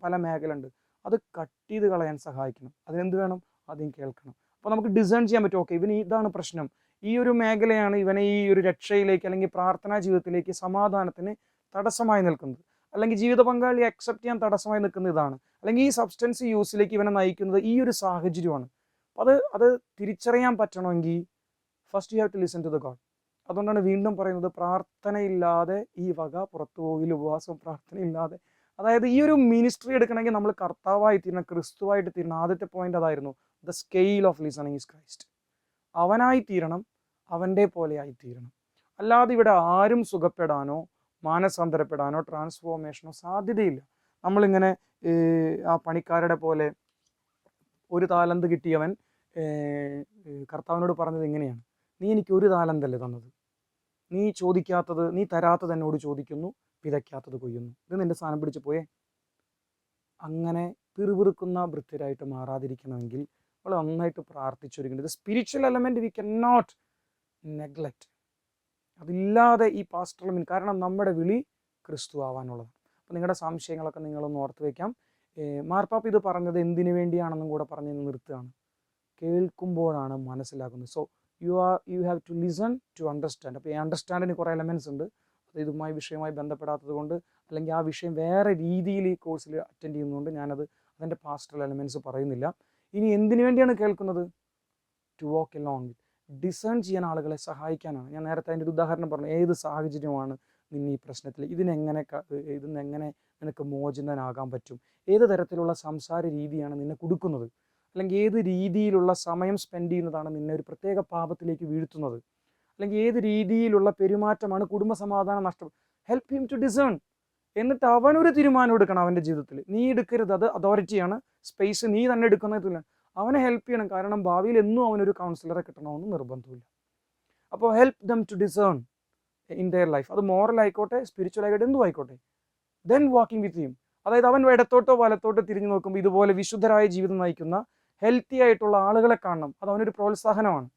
പല മേഖല ഉണ്ട്. അത് കട്ട് ചെയ്ത് കളയാൻ സഹായിക്കണം. അതിനെന്ത് വേണം? ആദ്യം കേൾക്കണം. അപ്പോൾ നമുക്ക് ഡിസൈൻ ചെയ്യാൻ പറ്റും, ഓക്കെ ഇവന് ഇതാണ് പ്രശ്നം, ഈ ഒരു മേഖലയാണ് ഇവനെ ഈ ഒരു രക്ഷയിലേക്ക് അല്ലെങ്കിൽ പ്രാർത്ഥനാ ജീവിതത്തിലേക്ക് സമാധാനത്തിന് തടസ്സമായി നിൽക്കുന്നത്, അല്ലെങ്കിൽ ജീവിത പങ്കാളിയെ അക്സെപ്റ്റ് ചെയ്യാൻ തടസ്സമായി നിൽക്കുന്ന ഇതാണ്, അല്ലെങ്കിൽ ഈ സബ്സ്റ്റൻസ് യൂസിലേക്ക് ഇവനെ നയിക്കുന്നത് ഈ ഒരു സാഹചര്യമാണ്. അപ്പോൾ അത് തിരിച്ചറിയാൻ പറ്റണമെങ്കിൽ first you have to listen to the God. അതുകൊണ്ടാണ് വീണ്ടും പറയുന്നത്, പ്രാർത്ഥനയില്ലാതെ ഈ വക പുറത്തു പോകില്ല, ഉപവാസം പ്രാർത്ഥനയില്ലാതെ. അതായത് ഈ ഒരു മിനിസ്ട്രി എടുക്കണമെങ്കിൽ നമ്മൾ കർത്താവായി തീരണം, ക്രിസ്തുവായിട്ട് തീരണം. ആദ്യത്തെ പോയിന്റ് അതായിരുന്നു, the scale of listening is Christ. അവനായി തീരണം, അവൻ്റെ പോലെ ആയി തീരണം. അല്ലാതെ ഇവിടെ ആരും സുഖപ്പെടാനോ മാനസാന്തരപ്പെടാനോ ട്രാൻസ്ഫോർമേഷനോ സാധ്യതയില്ല. നമ്മളിങ്ങനെ ആ പണിക്കാരുടെ പോലെ ഒരു താലന്ത് കിട്ടിയവൻ കർത്താവിനോട് പറഞ്ഞത് ഇങ്ങനെയാണ്, നീ എനിക്ക് ഒരു താലന്തല്ലേ തന്നത്, നീ ചോദിക്കാത്തത്, നീ തരാത്തത് എന്നോട് ചോദിക്കുന്നു, വിതയ്ക്കാത്തത് കൊയ്യുന്നു, ഇത് നിന്റെ സ്ഥാനം പിടിച്ച് പോയേ. അങ്ങനെ പിറുപിറുക്കുന്ന വൃത്തിരായിട്ട് മാറാതിരിക്കണമെങ്കിൽ നമ്മൾ നന്നായിട്ട് പ്രാർത്ഥിച്ചൊരുക്കേണ്ടത് spiritual element we can not neglect. അതില്ലാതെ ഈ പാസ്റ്ററൽ മീൻ, കാരണം നമ്മുടെ വിളി ക്രിസ്തു ആവാനുള്ളതാണ്. അപ്പോൾ നിങ്ങളുടെ സംശയങ്ങളൊക്കെ നിങ്ങളൊന്ന് ഓർത്ത് വയ്ക്കാം. മാർപ്പാപ്പ ഇത് പറഞ്ഞത് എന്തിനു വേണ്ടിയാണെന്നും കൂടെ പറഞ്ഞ് നിർത്തുകയാണ്. കേൾക്കുമ്പോഴാണ് മനസ്സിലാക്കുന്നത്. So you have to listen to understand. അപ്പോൾ ഈ അണ്ടർസ്റ്റാൻഡിന് കുറേ എലമെൻറ്റ്സ് ഉണ്ട്. അത് ഇതുമായി വിഷയമായി ബന്ധപ്പെടാത്തത് കൊണ്ട്, അല്ലെങ്കിൽ ആ വിഷയം വേറെ രീതിയിൽ ഈ കോഴ്സിൽ അറ്റൻഡ് ചെയ്യുന്നതുകൊണ്ട് ഞാനത് അതിൻ്റെ പാസ്റ്ററൽ എലമെൻറ്റ്സ് പറയുന്നില്ല. ഇനി എന്തിനു വേണ്ടിയാണ് കേൾക്കുന്നത്? To walk along with, discern ചെയ്യാൻ ആളുകളെ സഹായിക്കാനാണ്. ഞാൻ നേരത്തെ അതിൻ്റെ ഒരു ഉദാഹരണം പറഞ്ഞു. ഏത് സാഹചര്യമാണ് നിന്നെ ഈ പ്രശ്നത്തിൽ, ഇതിനെങ്ങനെ നിനക്ക് മോചിതനാകാൻ പറ്റും, ഏത് തരത്തിലുള്ള സംസാര രീതിയാണ് നിന്നെ കൊടുക്കുന്നത്, അല്ലെങ്കിൽ ഏത് രീതിയിലുള്ള സമയം സ്പെൻഡ് ചെയ്യുന്നതാണ് നിന്നെ ഒരു പ്രത്യേക പാപത്തിലേക്ക് വീഴ്ത്തുന്നത്, അല്ലെങ്കിൽ ഏത് രീതിയിലുള്ള പെരുമാറ്റമാണ് കുടുംബ സമാധാനം നഷ്ടപ്പെടും. Help him to discern. എന്നിട്ട് അവനൊരു തീരുമാനം എടുക്കണം അവൻ്റെ ജീവിതത്തിൽ. നീ എടുക്കരുത്, അത് അതോറിറ്റിയാണ്. സ്പേസ് നീ തന്നെ എടുക്കുന്നതില്ല. അവനെ ഹെൽപ്പ് ചെയ്യണം. കാരണം ഭാവിയിൽ എന്നും അവനൊരു കൗൺസിലറെ കിട്ടണമെന്ന് നിർബന്ധമില്ല. അപ്പോൾ help them to discern in their life. അത് മോറൽ ആയിക്കോട്ടെ, സ്പിരിച്വൽ ആയിക്കോട്ടെ, എന്തും ആയിക്കോട്ടെ. Then walking with him. അതായത് അവൻ ഇടത്തോട്ടോ വലത്തോട്ടോ തിരിഞ്ഞു നോക്കുമ്പോൾ ഇതുപോലെ വിശുദ്ധരായ ജീവിതം നയിക്കുന്ന ഹെൽത്തി ആയിട്ടുള്ള ആളുകളെ കാണണം. അത് അവനൊരു പ്രോത്സാഹനമാണ്.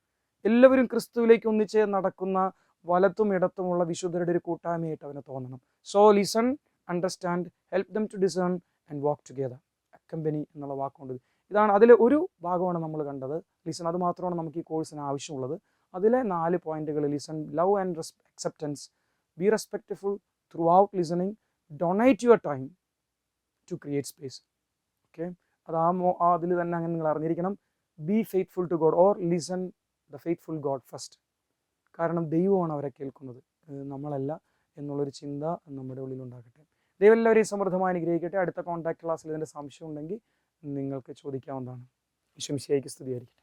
എല്ലാവരും ക്രിസ്തുവിലേക്ക് ഒന്നിച്ച് നടക്കുന്ന വലത്തും ഇടത്തുമുള്ള വിശുദ്ധരുടെ ഒരു കൂട്ടായ്മയായിട്ട് അവന് തോന്നണം. So listen, understand, help them to discern and walk together. Accompany എന്നുള്ള വാക്കുകൊണ്ട് ഇതാണ് അതിൽ ഒരു ഭാഗമാണ് നമ്മൾ കണ്ടത്. ലിസൺ, അത് മാത്രമാണ് നമുക്ക് ഈ കോഴ്സിന് ആവശ്യമുള്ളത്. അതിലെ 4 പോയിന്റുകൾ: listen, love and acceptance, be respectful throughout listening, donate your time to create space. Okay, അത് അതിൽ തന്നെ അങ്ങനെ നിങ്ങൾ അറിഞ്ഞിരിക്കണം. Be faithful to God or listen the faithful God first. കാരണം ദൈവമാണ് അവരെ കേൾക്കുന്നത്, നമ്മളല്ല എന്നുള്ളൊരു ചിന്ത നമ്മുടെ ഉള്ളിൽ ഉണ്ടാകട്ടെ. ദൈവം എല്ലാവരെയും സമൃദ്ധമായി അനുഗ്രഹിക്കട്ടെ. അടുത്ത കോൺടാക്ട് ക്ലാസ്സിൽ ഇതിൻ്റെ സംശയം ഉണ്ടെങ്കിൽ നിങ്ങൾക്ക് ചോദിക്കാവുന്നതാണ്. ഈശോ മിശിഹായ്ക്ക് സ്തുതിയായിരിക്കട്ടെ.